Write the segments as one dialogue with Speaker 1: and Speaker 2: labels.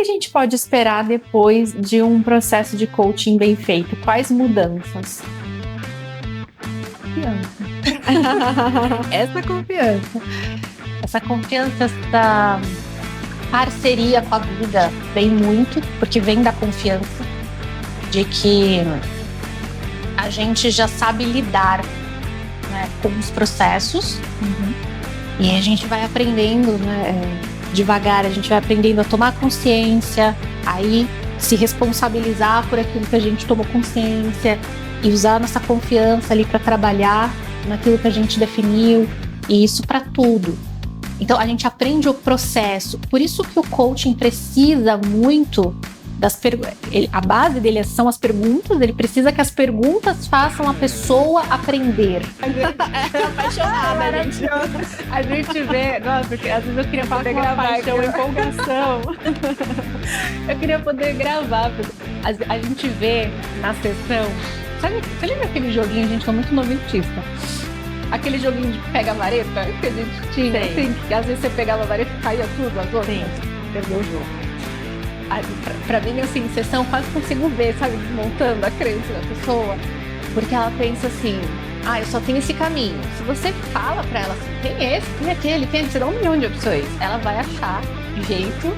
Speaker 1: a gente pode esperar depois de um processo de coaching bem feito? Quais mudanças?
Speaker 2: Confiança. Essa confiança, essa parceria com a vida vem muito, porque vem da confiança de que a gente já sabe lidar, né, com os processos. E a gente vai aprendendo, né, devagar, a gente vai aprendendo a tomar consciência, aí se responsabilizar por aquilo que a gente tomou consciência e usar a nossa confiança ali para trabalhar naquilo que a gente definiu, e isso para tudo. Então a gente aprende o processo, por isso que o coaching precisa muito das perguntas. A base dele são as perguntas, ele precisa que as perguntas façam a pessoa aprender.
Speaker 1: É apaixonada, a gente vê, nossa, porque às vezes eu queria poder gravar, paixão, empolgação. Eu queria poder gravar, a gente vê na sessão, sabe, você lembra aquele joguinho, a gente é muito noventista, aquele joguinho de pega a vareta que a gente tinha, assim, que às vezes você pegava a vareta e caía tudo, as outras, perdeu o jogo. Pra mim, assim, em sessão, eu quase consigo ver, sabe, desmontando a crença da pessoa, porque ela pensa assim, eu só tenho esse caminho. Se você fala pra ela assim, tem esse, tem aquele, você dá 1 milhão de opções, ela vai achar jeito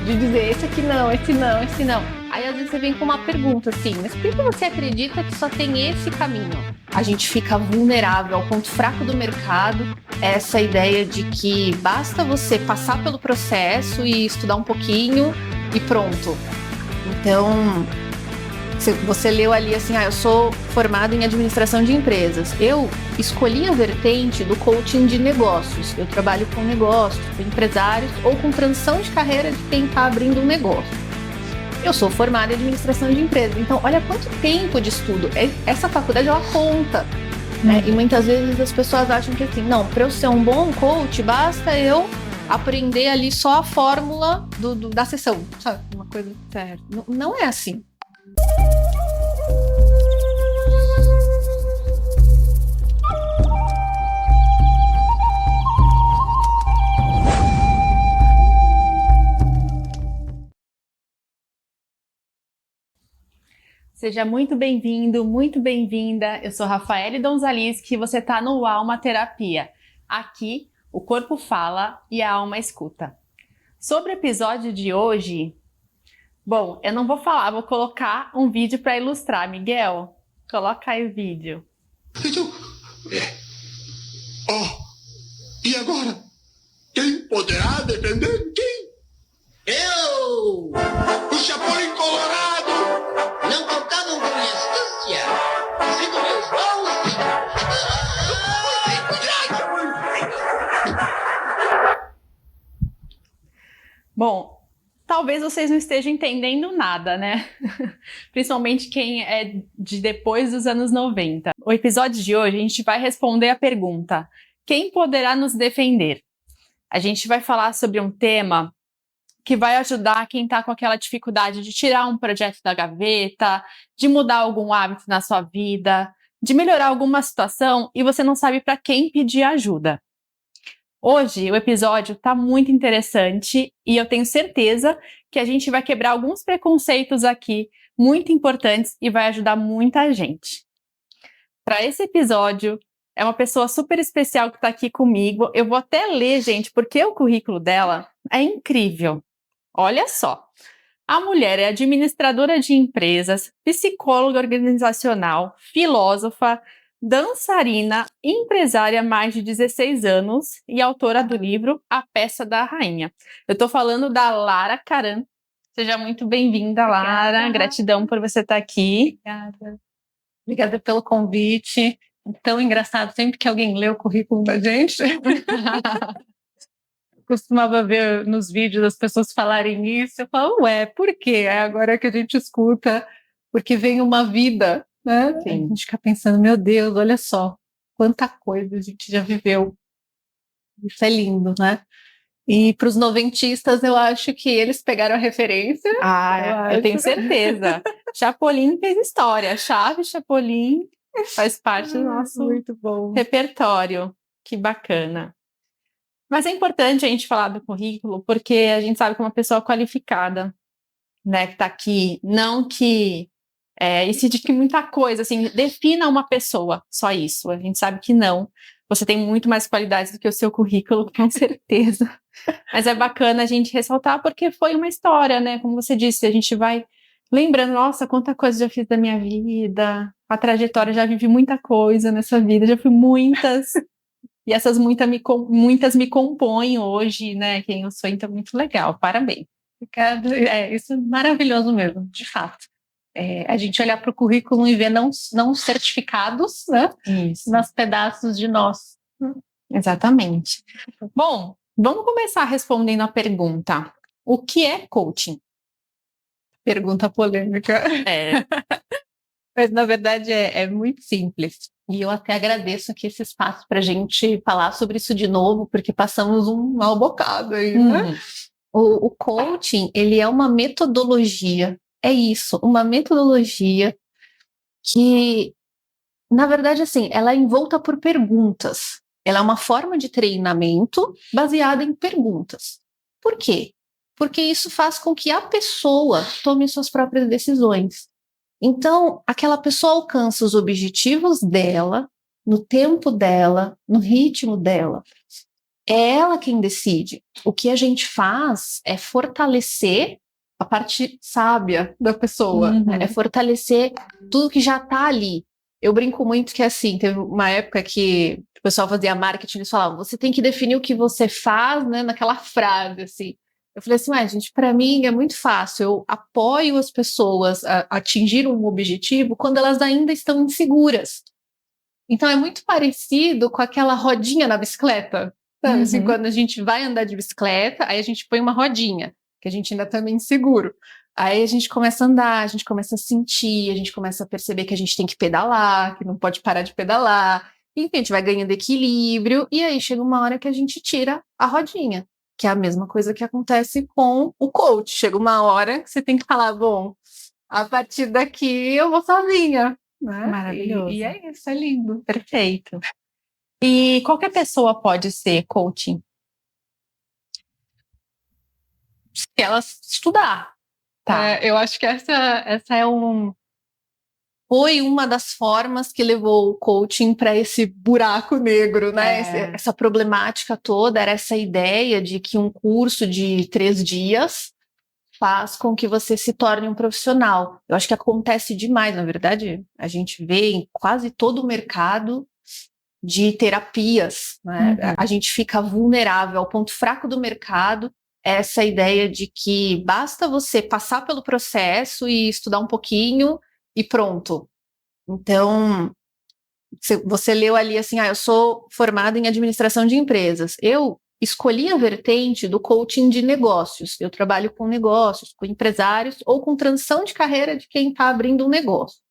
Speaker 1: de dizer esse aqui não, esse não, esse não. Aí às vezes você vem com uma pergunta assim, mas por que você acredita que só tem esse caminho? A gente fica vulnerável ao ponto fraco do mercado, essa ideia de que basta você passar pelo processo e estudar um pouquinho e pronto. Então, você leu ali assim, eu sou formado em administração de empresas. Eu escolhi a vertente do coaching de negócios. Eu trabalho com negócios, com empresários ou com transição de carreira de quem está abrindo um negócio. Eu sou formada em administração de empresas. Então, olha quanto tempo de estudo. Essa faculdade, ela conta. Né? E muitas vezes as pessoas acham que assim, não, para eu ser um bom coach, basta eu aprender ali só a fórmula da sessão, sabe? Uma coisa certa. Não é assim. Seja muito bem-vindo, muito bem-vinda. Eu sou Rafaele Donzaliski e você está no Alma Terapia. Aqui, o corpo fala e a alma escuta. Sobre o episódio de hoje, bom, eu não vou falar, vou colocar um vídeo para ilustrar. Miguel, coloca aí o vídeo.
Speaker 3: E agora? Quem poderá defender quem?
Speaker 4: Eu!
Speaker 3: O Chapolin Colorado!
Speaker 4: Não contavam com minha astúcia! Sigo meus voos!
Speaker 1: Bom, talvez vocês não estejam entendendo nada, né? Principalmente quem é de depois dos anos 90. O episódio de hoje a gente vai responder a pergunta: quem poderá nos defender? A gente vai falar sobre um tema que vai ajudar quem está com aquela dificuldade de tirar um projeto da gaveta, de mudar algum hábito na sua vida, de melhorar alguma situação e você não sabe para quem pedir ajuda. Hoje o episódio está muito interessante e eu tenho certeza que a gente vai quebrar alguns preconceitos aqui muito importantes e vai ajudar muita gente. Para esse episódio, é uma pessoa super especial que está aqui comigo. Eu vou até ler, gente, porque o currículo dela é incrível. Olha só, a mulher é administradora de empresas, psicóloga organizacional, filósofa, dançarina, empresária há mais de 16 anos e autora do livro A Peça da Rainha. Eu estou falando da Lara Caran. Seja muito bem-vinda, Lara. Gratidão por você estar aqui.
Speaker 2: Obrigada pelo convite. É tão engraçado sempre que alguém lê o currículo da gente. Costumava ver nos vídeos as pessoas falarem isso, eu falo, por quê? É agora que a gente escuta, porque vem uma vida, né? A gente fica pensando, meu Deus, olha só, quanta coisa a gente já viveu. Isso é lindo, né? E para os noventistas, eu acho que eles pegaram a referência.
Speaker 1: Eu tenho certeza. Chapolin fez história. Chaves, Chapolin faz parte do nosso
Speaker 2: muito bom
Speaker 1: repertório. Que bacana. Mas é importante a gente falar do currículo, porque a gente sabe que é uma pessoa qualificada. né, que tá aqui, não que isso diz que muita coisa, assim, defina uma pessoa, só isso. A gente sabe que não. Você tem muito mais qualidades do que o seu currículo, com certeza. Mas é bacana a gente ressaltar porque foi uma história, né? Como você disse, a gente vai lembrando, nossa, quanta coisa já fiz da minha vida, a trajetória, já vivi muita coisa nessa vida, já fui muitas, e essas muitas me compõem hoje, né? Quem eu sou, então, muito legal, parabéns.
Speaker 2: Isso é maravilhoso mesmo, de fato. A gente olhar para o currículo e ver não certificados, né?
Speaker 1: Isso.
Speaker 2: Nos pedaços de nós.
Speaker 1: Exatamente. Bom, vamos começar respondendo a pergunta: o que é coaching?
Speaker 2: Pergunta polêmica. Mas, na verdade, é muito simples. E eu até agradeço aqui esse espaço para a gente falar sobre isso de novo, porque passamos um mau bocado aí, né? O coaching, ele é uma metodologia. É isso, uma metodologia que, na verdade, assim, ela é envolta por perguntas. Ela é uma forma de treinamento baseada em perguntas. Por quê? Porque isso faz com que a pessoa tome suas próprias decisões. Então, aquela pessoa alcança os objetivos dela, no tempo dela, no ritmo dela. É ela quem decide. O que a gente faz é fortalecer a parte sábia da pessoa, né? É fortalecer tudo que já está ali. Eu brinco muito que assim, teve uma época que o pessoal fazia marketing, eles falavam, você tem que definir o que você faz, né, naquela frase, assim. Eu falei assim, gente, para mim é muito fácil, eu apoio as pessoas a atingir um objetivo quando elas ainda estão inseguras. Então é muito parecido com aquela rodinha na bicicleta, sabe? Assim, quando a gente vai andar de bicicleta, aí a gente põe uma rodinha, que a gente ainda tá meio inseguro. Aí a gente começa a andar, a gente começa a sentir, a gente começa a perceber que a gente tem que pedalar, que não pode parar de pedalar. Enfim, a gente vai ganhando equilíbrio, e aí chega uma hora que a gente tira a rodinha, que é a mesma coisa que acontece com o coach. Chega uma hora que você tem que falar, bom, a partir daqui eu vou sozinha. Né?
Speaker 1: Maravilhoso.
Speaker 2: E é isso, é lindo.
Speaker 1: Perfeito. E qualquer pessoa pode ser coaching?
Speaker 2: Se ela estudar.
Speaker 1: Tá.
Speaker 2: Eu acho que essa foi uma das formas que levou o coaching para esse buraco negro, né? Essa problemática toda era essa ideia de que um curso de 3 dias faz com que você se torne um profissional. Eu acho que acontece demais, na verdade, a gente vê em quase todo o mercado de terapias, né? A gente fica vulnerável. O ponto fraco do mercado é essa ideia de que basta você passar pelo processo e estudar um pouquinho e pronto. Então, você leu ali assim, eu sou formada em administração de empresas. Eu escolhi a vertente do coaching de negócios. Eu trabalho com negócios, com empresários ou com transição de carreira de quem está abrindo um negócio.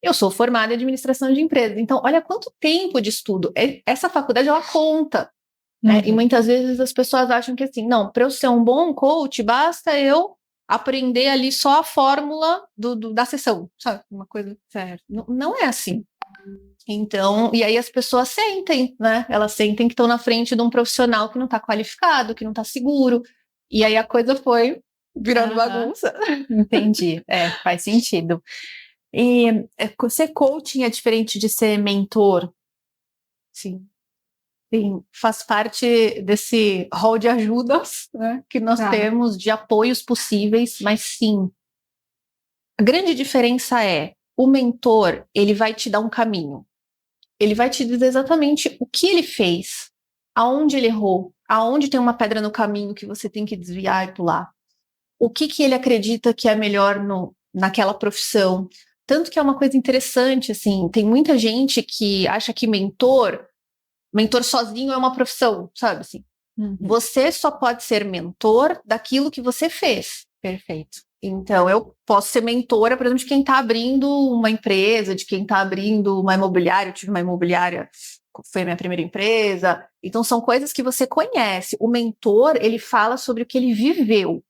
Speaker 2: Eu sou formada em administração de empresas. Então, olha quanto tempo de estudo. Essa faculdade, ela conta. Né? E muitas vezes as pessoas acham que assim, não, para eu ser um bom coach, basta eu aprender ali só a fórmula da sessão, sabe? Uma coisa certa. Não é assim. Então, e aí as pessoas sentem, né? Elas sentem que estão na frente de um profissional que não está qualificado, que não está seguro. E aí a coisa foi virando bagunça.
Speaker 1: Entendi. Faz sentido. E ser coaching é diferente de ser mentor?
Speaker 2: Sim. Sim, faz parte desse rol de ajudas, né, que nós temos, de apoios possíveis, mas sim. A grande diferença é, o mentor, ele vai te dar um caminho. Ele vai te dizer exatamente o que ele fez, aonde ele errou, aonde tem uma pedra no caminho que você tem que desviar e pular. O que ele acredita que é melhor naquela profissão. Tanto que é uma coisa interessante, assim, tem muita gente que acha que mentor sozinho é uma profissão, sabe assim? Você só pode ser mentor daquilo que você fez.
Speaker 1: Perfeito.
Speaker 2: Então, eu posso ser mentora, por exemplo, de quem está abrindo uma empresa, de quem está abrindo uma imobiliária. Eu tive uma imobiliária, foi a minha primeira empresa. Então, são coisas que você conhece. O mentor, ele fala sobre o que ele viveu,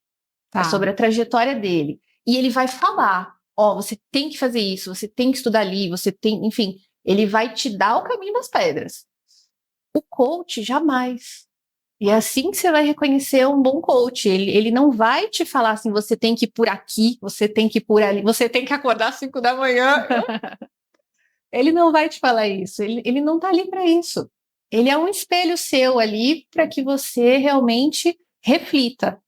Speaker 2: sobre a trajetória dele. E ele vai falar, você tem que fazer isso, você tem que estudar ali, você tem... Enfim, ele vai te dar o caminho das pedras. O coach, jamais. E é assim que você vai reconhecer um bom coach. Ele não vai te falar assim, você tem que ir por aqui, você tem que ir por ali, você tem que acordar às 5 da manhã. Ele não vai te falar isso, ele não tá ali para isso. Ele é um espelho seu ali para que você realmente reflita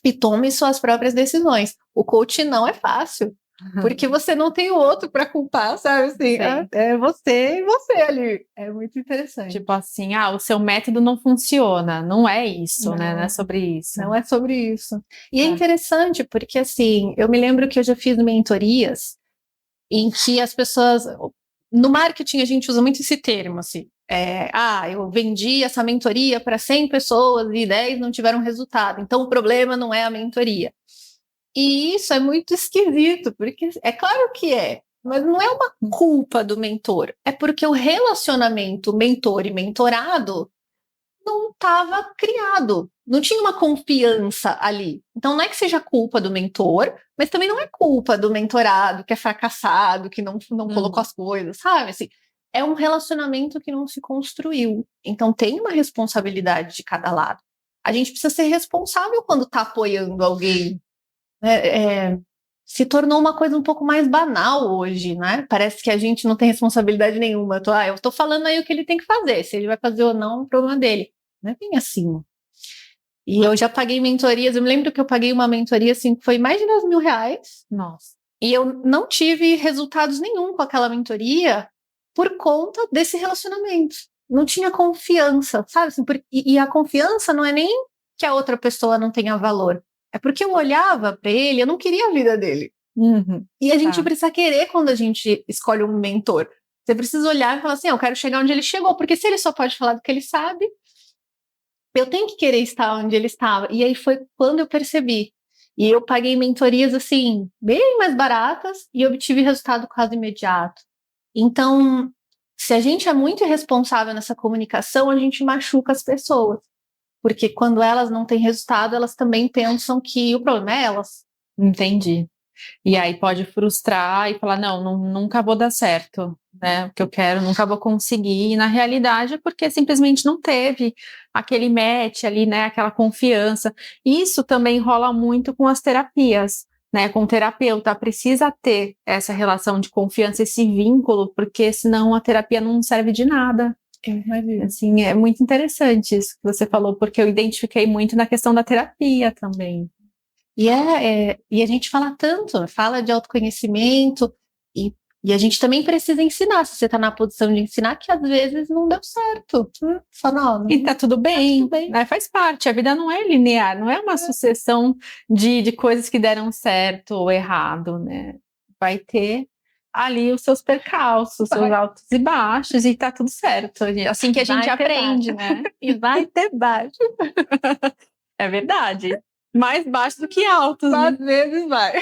Speaker 2: e tome suas próprias decisões. O coach não é fácil, porque você não tem o outro para culpar, sabe? Assim, é você e você ali. É muito interessante.
Speaker 1: Tipo assim, o seu método não funciona. Não é isso, né? Não é sobre isso.
Speaker 2: Não é sobre isso. E é interessante porque, assim, eu me lembro que eu já fiz mentorias em que as pessoas... No marketing, a gente usa muito esse termo, assim. Eu vendi essa mentoria para 100 pessoas e 10 não tiveram resultado. Então, o problema não é a mentoria. E isso é muito esquisito, porque é claro que é, mas não é uma culpa do mentor. É porque o relacionamento mentor e mentorado não estava criado. Não tinha uma confiança ali. Então, não é que seja culpa do mentor, mas também não é culpa do mentorado, que é fracassado, que não colocou as coisas, sabe? Assim, é um relacionamento que não se construiu. Então, tem uma responsabilidade de cada lado. A gente precisa ser responsável quando está apoiando alguém. Se tornou uma coisa um pouco mais banal hoje, né? Parece que a gente não tem responsabilidade nenhuma. Eu tô falando aí o que ele tem que fazer. Se ele vai fazer ou não, é um problema dele. Não é bem assim. E eu já paguei mentorias. Eu me lembro que eu paguei uma mentoria, assim, que foi mais de R$10.000.
Speaker 1: Nossa.
Speaker 2: E eu não tive resultados nenhum com aquela mentoria por conta desse relacionamento. Não tinha confiança, sabe? Assim, e a confiança não é nem que a outra pessoa não tenha valor. É porque eu olhava para ele, eu não queria a vida dele. E a gente precisa querer quando a gente escolhe um mentor. Você precisa olhar e falar assim, eu quero chegar onde ele chegou, porque se ele só pode falar do que ele sabe, eu tenho que querer estar onde ele estava. E aí foi quando eu percebi. E eu paguei mentorias, assim, bem mais baratas e obtive resultado quase imediato. Então, se a gente é muito irresponsável nessa comunicação, a gente machuca as pessoas. Porque quando elas não têm resultado, elas também pensam que o problema é elas.
Speaker 1: Entendi. E aí pode frustrar e falar, não, nunca vou dar certo, né? O que eu quero, nunca vou conseguir. E na realidade é porque simplesmente não teve aquele match ali, né? Aquela confiança. Isso também rola muito com as terapias, né? Com o terapeuta, precisa ter essa relação de confiança, esse vínculo, porque senão a terapia não serve de nada. Assim, é muito interessante isso que você falou, porque eu identifiquei muito na questão da terapia também.
Speaker 2: E a gente fala de autoconhecimento, e a gente também precisa ensinar, se você está na posição de ensinar, que às vezes não deu certo. Só não,
Speaker 1: e tá tudo bem, né? Faz parte, a vida não é linear, não é uma sucessão de coisas que deram certo ou errado, né? Vai ter ali os seus percalços, seus altos e baixos, e tá tudo certo. Assim que a gente aprende, né?
Speaker 2: E vai ter baixo.
Speaker 1: É verdade. Mais baixo do que altos.
Speaker 2: Às vezes vai.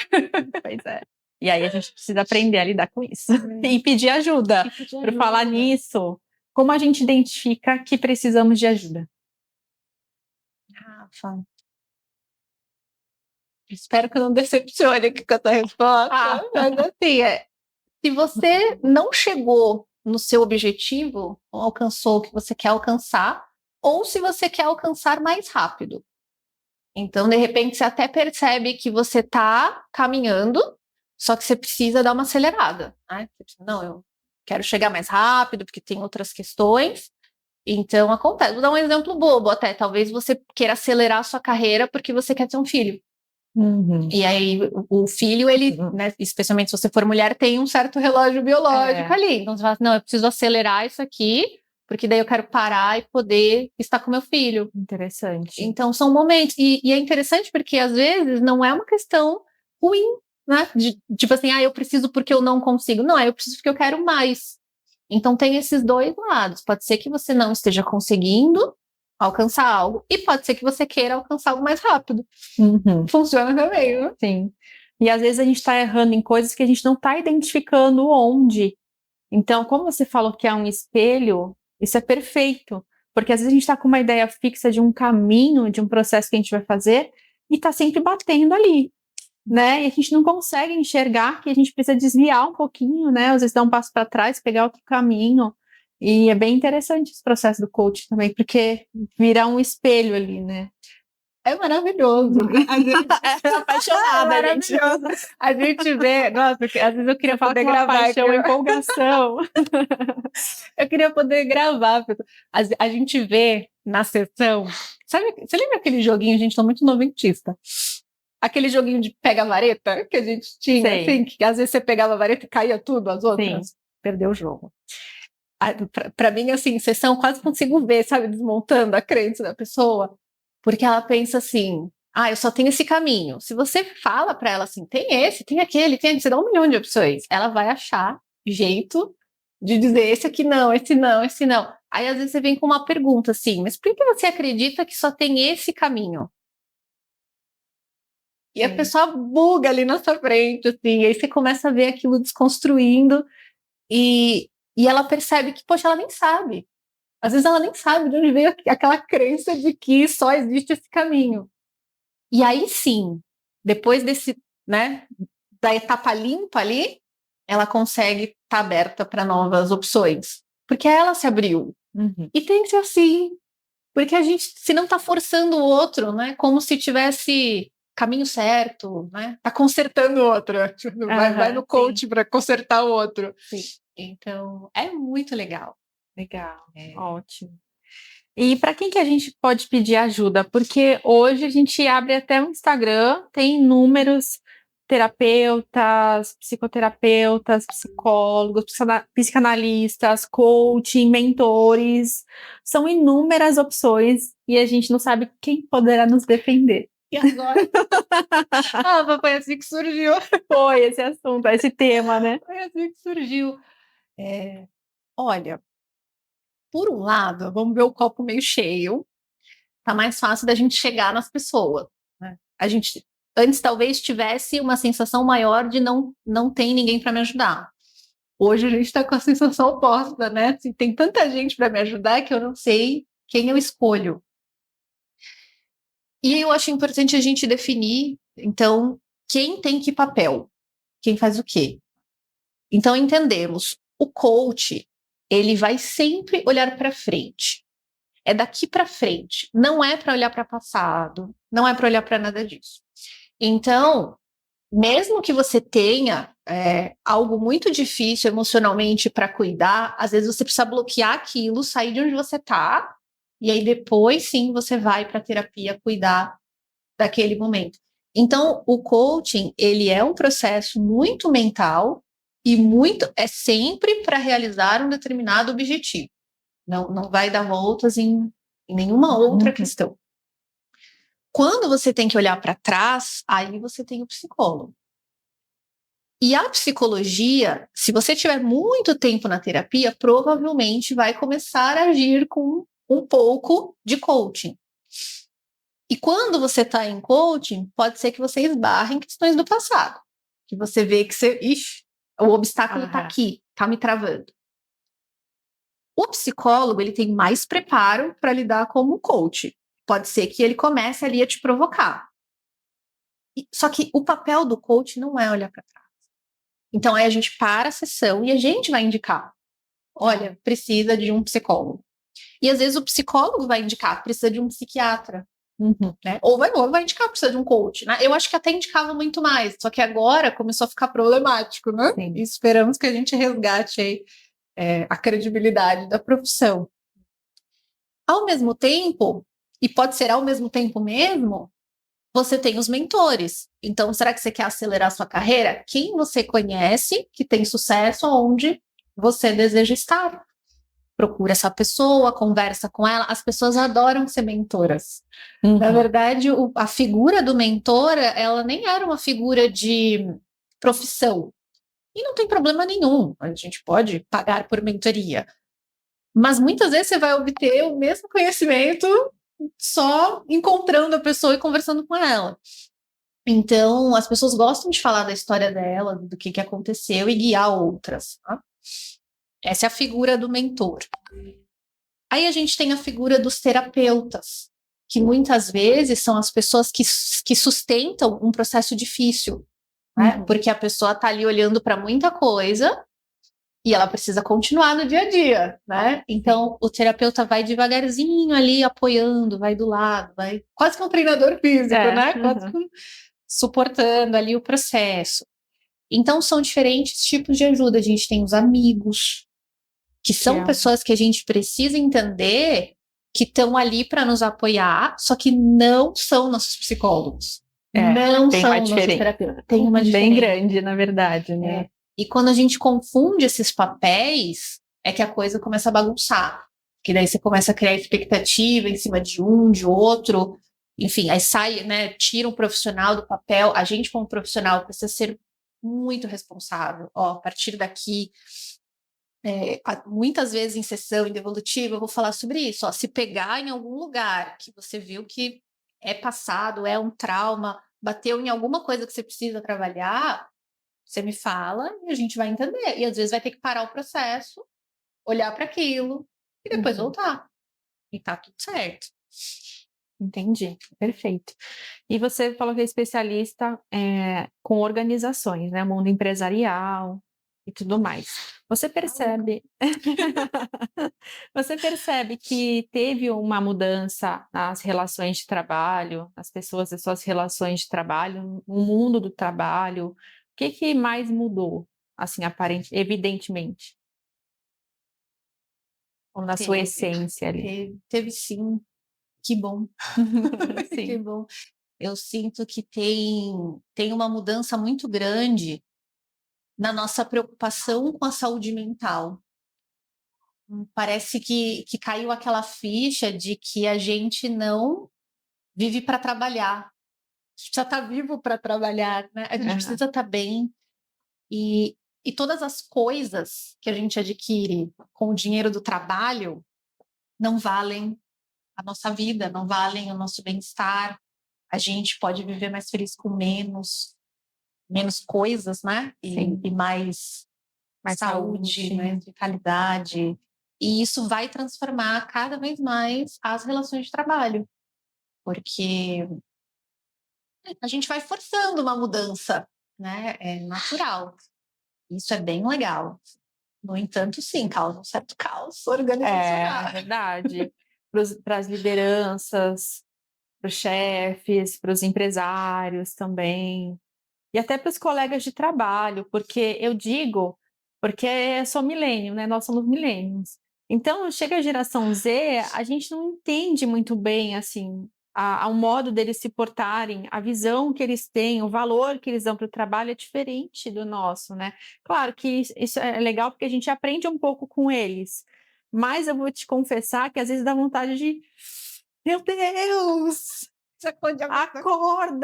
Speaker 1: Pois é. E aí a gente precisa aprender a lidar com isso. E pedir ajuda. Por falar nisso, como a gente identifica que precisamos de ajuda?
Speaker 2: Rafa, espero que eu não decepcione aqui com a tua resposta. Mas assim, se você não chegou no seu objetivo, não alcançou o que você quer alcançar, ou se você quer alcançar mais rápido. Então, de repente, você até percebe que você está caminhando, só que você precisa dar uma acelerada, né? Não, eu quero chegar mais rápido, porque tem outras questões. Então, acontece. Vou dar um exemplo bobo até. Talvez você queira acelerar a sua carreira porque você quer ter um filho. E aí, o filho, ele, né, especialmente se você for mulher, tem um certo relógio biológico ali. Então, você fala assim, não, eu preciso acelerar isso aqui, porque daí eu quero parar e poder estar com meu filho.
Speaker 1: Interessante.
Speaker 2: Então, são momentos. E é interessante porque, às vezes, não é uma questão ruim, né? Tipo assim, eu preciso porque eu não consigo. Não, eu preciso porque eu quero mais. Então, tem esses dois lados. Pode ser que você não esteja conseguindo alcançar algo, e pode ser que você queira alcançar algo mais rápido. Funciona também, né?
Speaker 1: Sim. E, às vezes, a gente está errando em coisas que a gente não está identificando onde. Então, como você falou que é um espelho, isso é perfeito, porque às vezes a gente está com uma ideia fixa de um caminho, de um processo que a gente vai fazer, e está sempre batendo ali, né? E a gente não consegue enxergar que a gente precisa desviar um pouquinho, né? Às vezes dar um passo para trás, pegar outro caminho. E é bem interessante esse processo do coach também, porque vira um espelho ali, né?
Speaker 2: É maravilhoso.
Speaker 1: É apaixonada, gente. A gente vê, nossa, porque às vezes eu queria poder gravar, paixão, empolgação. Eu queria poder gravar. A gente vê na sessão. Sabe, você lembra aquele joguinho? A gente tá muito noventista. Aquele joguinho de pega a vareta que a gente tinha, assim, que às vezes você pegava a vareta e caía tudo, as outras.
Speaker 2: Sim.
Speaker 1: Perdeu o jogo. Pra mim, assim, sessão, quase consigo ver, sabe, desmontando a crença da pessoa, porque ela pensa assim, eu só tenho esse caminho. Se você fala pra ela assim, tem esse, tem aquele, você dá 1 milhão de opções, ela vai achar jeito de dizer esse aqui não, esse não, esse não. Aí, às vezes, você vem com uma pergunta assim, mas por que você acredita que só tem esse caminho? E a pessoa buga ali na sua frente, assim, aí você começa a ver aquilo desconstruindo e ela percebe que, poxa, ela nem sabe. Às vezes ela nem sabe de onde veio aquela crença de que só existe esse caminho. E aí sim, depois da etapa limpa ali, ela consegue estar aberta para novas opções. Porque ela se abriu.
Speaker 2: Uhum.
Speaker 1: E tem que ser assim. Porque a gente, se não está forçando o outro, né? Como se tivesse caminho certo, né? Tá consertando o outro. Vai no coach para consertar o outro.
Speaker 2: Sim.
Speaker 1: Então, é muito legal.
Speaker 2: Legal, ótimo. E para quem que a gente pode pedir ajuda? Porque hoje a gente abre até um Instagram, tem inúmeros terapeutas, psicoterapeutas, psicólogos, psicanalistas, coaching, mentores. São inúmeras opções e a gente não sabe quem poderá nos defender.
Speaker 1: E agora? Foi assim que surgiu.
Speaker 2: Foi esse assunto, esse tema, né?
Speaker 1: Foi assim que surgiu. Olha, por um lado, vamos ver o copo meio cheio. Tá mais fácil da gente chegar nas pessoas, né? A gente antes talvez tivesse uma sensação maior de não tem ninguém para me ajudar. Hoje a gente está com a sensação oposta, né? Assim, tem tanta gente para me ajudar que eu não sei quem eu escolho. E eu acho importante a gente definir, então, quem tem que papel, quem faz o quê. Então, entendemos, o coach, ele vai sempre olhar para frente. É daqui para frente, não é para olhar para o passado, não é para olhar para nada disso. Então, mesmo que você tenha algo muito difícil emocionalmente para cuidar, às vezes você precisa bloquear aquilo, sair de onde você está, e aí depois sim você vai para a terapia cuidar daquele momento. Então, o coaching, ele é um processo muito mental e é sempre para realizar um determinado objetivo. Não vai dar voltas em nenhuma outra questão. Quando você tem que olhar para trás, aí você tem o psicólogo. E a psicologia, se você tiver muito tempo na terapia, provavelmente vai começar a agir com um pouco de coaching. E quando você está em coaching, pode ser que você esbarre em questões do passado. Que você vê que o obstáculo está aqui, está me travando. O psicólogo, ele tem mais preparo para lidar como coach. Pode ser que ele comece ali a te provocar. Só que o papel do coach não é olhar para trás. Então, aí a gente para a sessão e a gente vai indicar. Olha, precisa de um psicólogo. E às vezes o psicólogo vai indicar, precisa de um psiquiatra. Né? Ou vai indicar, precisa de um coach. Né? Eu acho que até indicava muito mais. Só que agora começou a ficar problemático, né?
Speaker 2: Sim.
Speaker 1: E esperamos que a gente resgate aí a credibilidade da profissão. Ao mesmo tempo, e pode ser ao mesmo tempo mesmo, você tem os mentores. Então, será que você quer acelerar sua carreira? Quem você conhece que tem sucesso aonde você deseja estar? Procura essa pessoa, conversa com ela. As pessoas adoram ser mentoras. Na verdade, a figura do mentor, ela nem era uma figura de profissão. E não tem problema nenhum, a gente pode pagar por mentoria. Mas muitas vezes você vai obter o mesmo conhecimento só encontrando a pessoa e conversando com ela. Então, as pessoas gostam de falar da história dela, do que aconteceu e guiar outras. Tá? Essa é a figura do mentor. Aí a gente tem a figura dos terapeutas, que muitas vezes são as pessoas que sustentam um processo difícil. Né? Porque a pessoa está ali olhando para muita coisa
Speaker 2: E ela precisa continuar no dia a dia, né? Então, o terapeuta vai devagarzinho ali, apoiando, vai do lado, vai quase que um treinador físico, né? Quase que suportando ali o processo. Então, são diferentes tipos de ajuda. A gente tem os amigos, que são pessoas que a gente precisa entender que estão ali para nos apoiar, só que não são nossos psicólogos. Não são nossos terapeutas. Tem uma diferença
Speaker 1: bem grande, na verdade, né?
Speaker 2: E quando a gente confunde esses papéis, é que a coisa começa a bagunçar. Que daí você começa a criar expectativa em cima de um, de outro. Enfim, aí sai, né? Tira um profissional do papel. A gente, como profissional, precisa ser muito responsável. Ó, a partir daqui, muitas vezes em sessão, em devolutiva, eu vou falar sobre isso. Ó, se pegar em algum lugar que você viu que é passado, é um trauma, bateu em alguma coisa que você precisa trabalhar, você me fala e a gente vai entender. E às vezes vai ter que parar o processo, olhar para aquilo e depois voltar. E tá tudo certo.
Speaker 1: Entendi, perfeito. E você falou que é especialista com organizações, né? Mundo empresarial e tudo mais. Você percebe... Você percebe que teve uma mudança nas relações de trabalho, nas pessoas das suas relações de trabalho, no mundo do trabalho? O que mais mudou, assim, evidentemente? Ou na sua essência ali?
Speaker 2: Teve sim. Que bom.
Speaker 1: Sim.
Speaker 2: Que bom. Eu sinto que tem uma mudança muito grande na nossa preocupação com a saúde mental. Parece que caiu aquela ficha de que a gente não vive para trabalhar. A gente precisa estar vivo para trabalhar, né? A gente precisa estar bem. E todas as coisas que a gente adquire com o dinheiro do trabalho não valem a nossa vida, não valem o nosso bem-estar. A gente pode viver mais feliz com menos coisas, né? E mais saúde, mais vitalidade. E isso vai transformar cada vez mais as relações de trabalho, porque a gente vai forçando uma mudança, né? É natural. Isso é bem legal. No entanto, sim, causa um certo caos organizacional.
Speaker 1: É verdade. Para as lideranças, para os chefes, para os empresários também. E até para os colegas de trabalho, porque eu sou milênio, né? Nós somos milênios. Então, chega a geração Z, a gente não entende muito bem, assim, o modo deles se portarem, a visão que eles têm, o valor que eles dão para o trabalho é diferente do nosso, né? Claro que isso é legal porque a gente aprende um pouco com eles, mas eu vou te confessar que às vezes dá vontade de, meu Deus, acorda,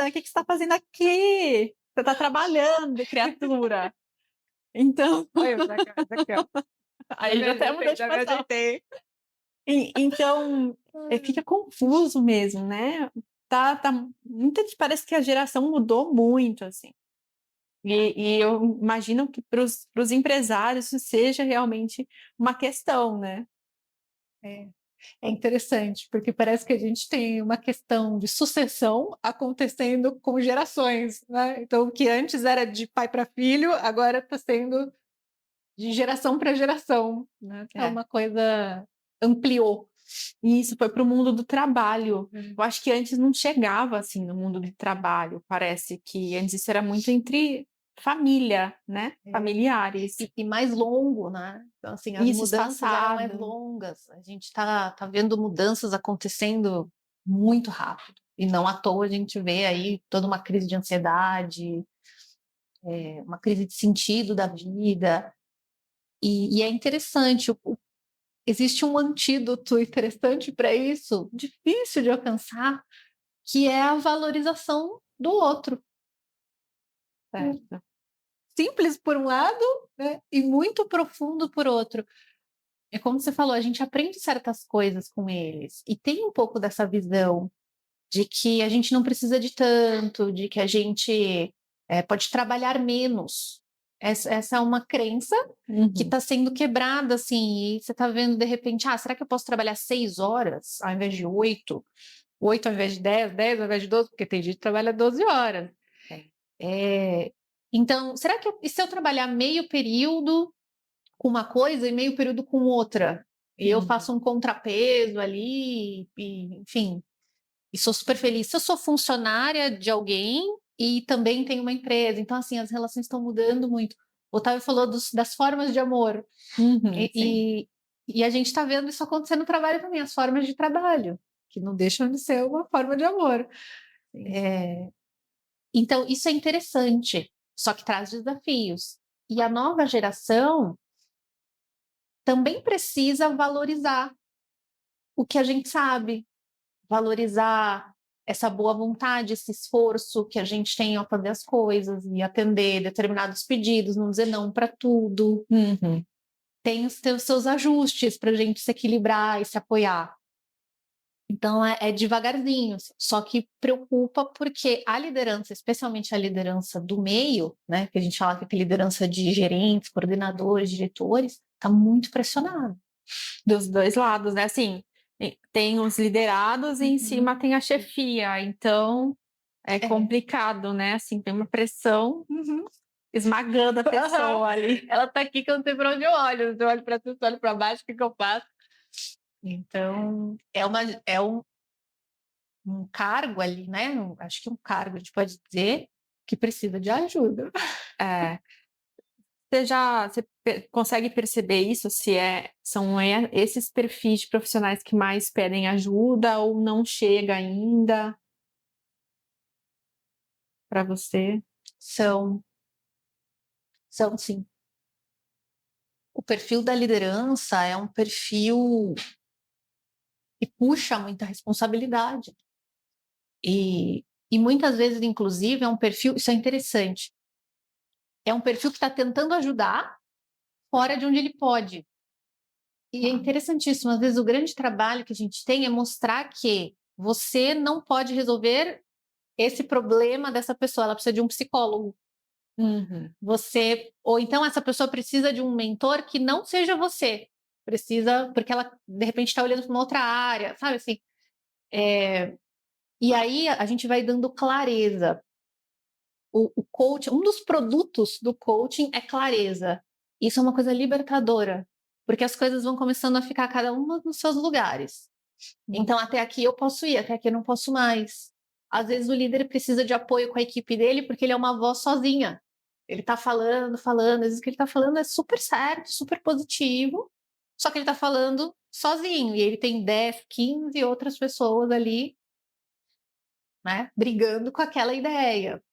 Speaker 1: o que você está fazendo aqui? Você está trabalhando, criatura. Então, aí já até mudou de situação. Então, fica confuso mesmo, né? Parece que a geração mudou muito, assim. E eu imagino que para os empresários isso seja realmente uma questão, né?
Speaker 2: É interessante, porque parece que a gente tem uma questão de sucessão acontecendo com gerações, né? Então, o que antes era de pai para filho, agora está sendo de geração para geração, né? É uma coisa ampliou.
Speaker 1: E isso foi para o mundo do trabalho. Eu acho que antes não chegava assim no mundo do trabalho. Parece que antes isso era muito entre família, né? Familiares.
Speaker 2: E mais longo, né? Então, assim, as mudanças eram mais longas. A gente tá vendo mudanças acontecendo muito rápido. E não à toa a gente vê aí toda uma crise de ansiedade, uma crise de sentido da vida. E é interessante, existe um antídoto interessante para isso, difícil de alcançar, que é a valorização do outro.
Speaker 1: Certo.
Speaker 2: Simples por um lado, né? E muito profundo por outro. É como você falou, a gente aprende certas coisas com eles. E tem um pouco dessa visão de que a gente não precisa de tanto, de que a gente pode trabalhar menos. Essa é uma crença que está sendo quebrada, assim, e você está vendo de repente, será que eu posso trabalhar 6 horas ao invés de 8? 8 ao invés de 10, 10 ao invés de 12, porque tem gente que trabalha 12 horas. Então, será que e se eu trabalhar meio período com uma coisa e meio período com outra. E eu faço um contrapeso ali, e, enfim, e sou super feliz. Se eu sou funcionária de alguém e também tenho uma empresa, então, assim, as relações estão mudando muito. O Otávio falou das formas de amor. E a gente está vendo isso acontecer no trabalho também, as formas de trabalho, que não deixam de ser uma forma de amor. Então, isso é interessante, só que traz desafios. E a nova geração também precisa valorizar o que a gente sabe, valorizar essa boa vontade, esse esforço que a gente tem ao fazer as coisas e atender determinados pedidos, não dizer não para tudo. Tem os seus ajustes para a gente se equilibrar e se apoiar. Então, é devagarzinho, só que preocupa porque a liderança, especialmente a liderança do meio, né, que a gente fala que é a liderança de gerentes, coordenadores, diretores, está muito pressionada.
Speaker 1: Dos dois lados, né? Assim, tem os liderados e em cima tem a chefia, então é complicado, né? Assim, tem uma pressão esmagando a pessoa ali.
Speaker 2: Ela tá aqui que eu não sei para onde eu olho. Eu olho para cima, eu olho para baixo, o que eu faço? Então, é um cargo ali, né? Acho que um cargo, a gente pode dizer, que precisa de ajuda.
Speaker 1: Você consegue perceber isso? São esses perfis de profissionais que mais pedem ajuda ou não chega ainda para você?
Speaker 2: São sim. O perfil da liderança é um perfil que puxa muita responsabilidade. E muitas vezes, inclusive, é um perfil, isso é interessante, é um perfil que está tentando ajudar fora de onde ele pode. E é interessantíssimo, às vezes o grande trabalho que a gente tem é mostrar que você não pode resolver esse problema dessa pessoa, ela precisa de um psicólogo. Ou então essa pessoa precisa de um mentor que não seja você. Precisa, porque ela de repente está olhando para uma outra área, sabe assim? E aí a gente vai dando clareza. O coaching, um dos produtos do coaching é clareza. Isso é uma coisa libertadora, porque as coisas vão começando a ficar cada uma nos seus lugares. Então, até aqui eu posso ir, até aqui eu não posso mais. Às vezes o líder precisa de apoio com a equipe dele porque ele é uma voz sozinha. Ele está falando, às vezes o que ele está falando é super certo, super positivo, só que ele está falando sozinho, e ele tem 10, 15 outras pessoas ali, né, brigando com aquela ideia.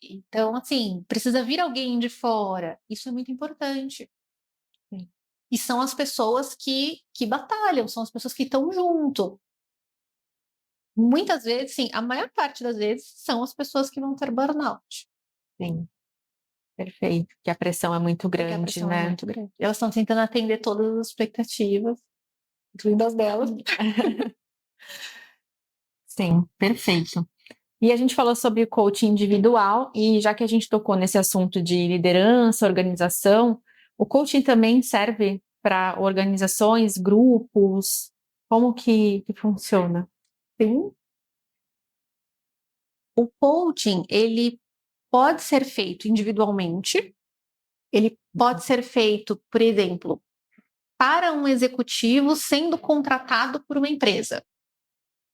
Speaker 2: Então, assim, precisa vir alguém de fora. Isso é muito importante. E são as pessoas que batalham, são as pessoas que estão junto. Muitas vezes, sim, a maior parte das vezes são as pessoas que vão ter burnout.
Speaker 1: Sim, perfeito. Que a pressão é muito grande,
Speaker 2: Porque a pressão
Speaker 1: né?
Speaker 2: é muito grande. Elas estão tentando atender todas as expectativas, incluindo as delas.
Speaker 1: Sim, perfeito. E a gente falou sobre o coaching individual, e já que a gente tocou nesse assunto de liderança, organização, o coaching também serve para organizações, grupos? Como que funciona?
Speaker 2: Sim. O coaching, ele pode ser feito individualmente, ele pode ser feito, por exemplo, para um executivo sendo contratado por uma empresa.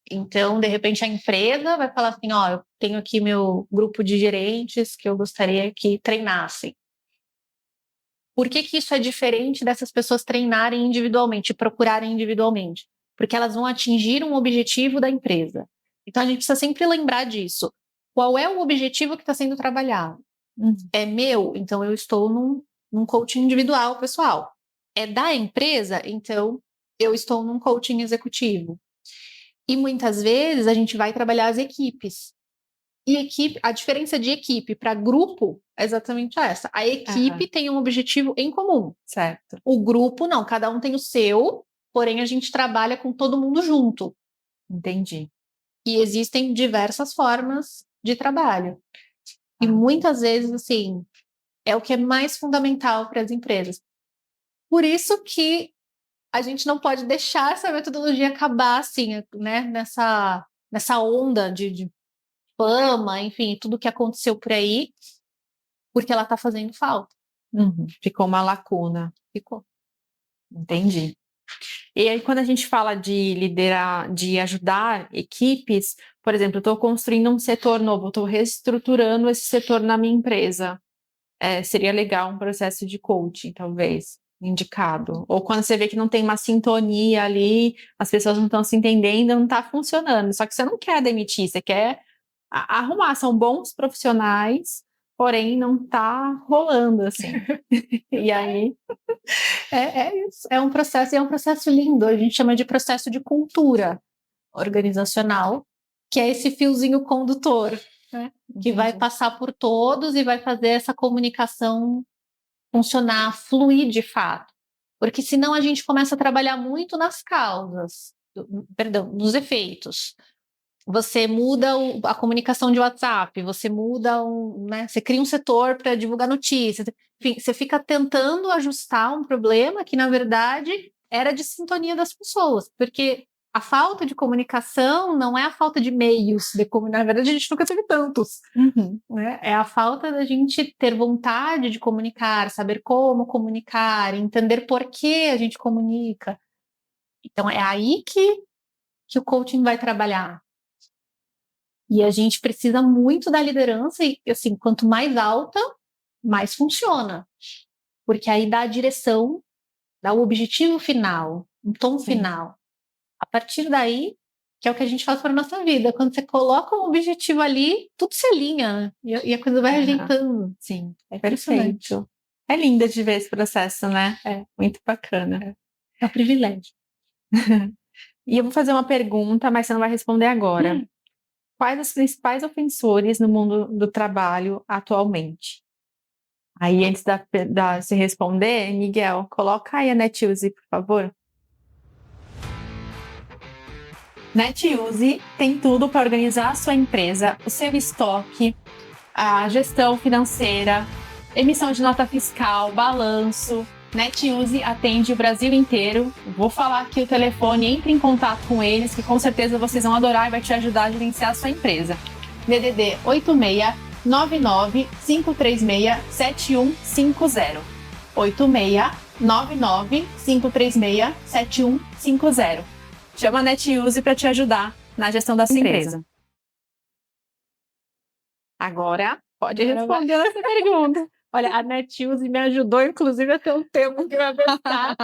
Speaker 2: Então, de repente, a empresa vai falar assim, ó, eu tenho aqui meu grupo de gerentes que eu gostaria que treinassem. Por que isso é diferente dessas pessoas treinarem individualmente, procurarem individualmente? Porque elas vão atingir um objetivo da empresa. Então, a gente precisa sempre lembrar disso. Qual é o objetivo que está sendo trabalhado? É meu? Então, eu estou num coaching individual, pessoal. É da empresa? Então, eu estou num coaching executivo. E muitas vezes a gente vai trabalhar as equipes. E a diferença de equipe para grupo é exatamente essa. A equipe tem um objetivo em comum.
Speaker 1: Certo.
Speaker 2: O grupo, não, cada um tem o seu, porém a gente trabalha com todo mundo junto.
Speaker 1: Entendi.
Speaker 2: E existem diversas formas de trabalho. E muitas vezes, assim, é o que é mais fundamental para as empresas. Por isso que a gente não pode deixar essa metodologia acabar, assim, né, nessa onda de fama, enfim, tudo que aconteceu por aí, porque ela está fazendo falta.
Speaker 1: Ficou uma lacuna.
Speaker 2: Ficou.
Speaker 1: Entendi. E aí, quando a gente fala de liderar, de ajudar equipes, por exemplo, eu estou construindo um setor novo, estou reestruturando esse setor na minha empresa. Seria legal um processo de coaching, talvez, indicado. Ou quando você vê que não tem uma sintonia ali, as pessoas não estão se entendendo, não está funcionando. Só que você não quer demitir, você quer arrumar. São bons profissionais, porém não está rolando, assim. E aí...
Speaker 2: Isso. É um processo lindo. A gente chama de processo de cultura organizacional, que é esse fiozinho condutor, né? Que vai passar por todos e vai fazer essa comunicação funcionar, fluir de fato. Porque senão a gente começa a trabalhar muito nas causas, nos efeitos. Você muda a comunicação de WhatsApp, você muda, né, você cria um setor para divulgar notícias. Enfim, você fica tentando ajustar um problema que, na verdade, era de sintonia das pessoas. Porque a falta de comunicação não é a falta de meios de comunicar. Na verdade, a gente nunca teve tantos. Né? É a falta da gente ter vontade de comunicar, saber como comunicar, entender por que a gente comunica. Então, é aí que o coaching vai trabalhar. E a gente precisa muito da liderança e, assim, quanto mais alta, mais funciona. Porque aí dá a direção, dá o objetivo final, um tom final. A partir daí, que é o que a gente faz para a nossa vida. Quando você coloca um objetivo ali, tudo se alinha, né? E a coisa vai ajeitando.
Speaker 1: Sim, perfeito. É lindo de ver esse processo, né? Muito bacana.
Speaker 2: É um privilégio.
Speaker 1: E eu vou fazer uma pergunta, mas você não vai responder agora. Quais os principais ofensores no mundo do trabalho atualmente? Aí, antes da se responder, Miguel, coloca aí a Netshoes, por favor. Netshoes tem tudo para organizar a sua empresa, o seu estoque, a gestão financeira, emissão de nota fiscal, balanço. Netshoes atende o Brasil inteiro. Vou falar aqui o telefone, entre em contato com eles, que com certeza vocês vão adorar e vai te ajudar a gerenciar a sua empresa. DDD 86-99-536-7150. 86-99-536-7150. Chama a Netshoes para te ajudar na gestão da sua empresa. Agora, pode responder essa pergunta.
Speaker 2: Olha, a Netshoes me ajudou, inclusive, a ter um termo que vai pensar.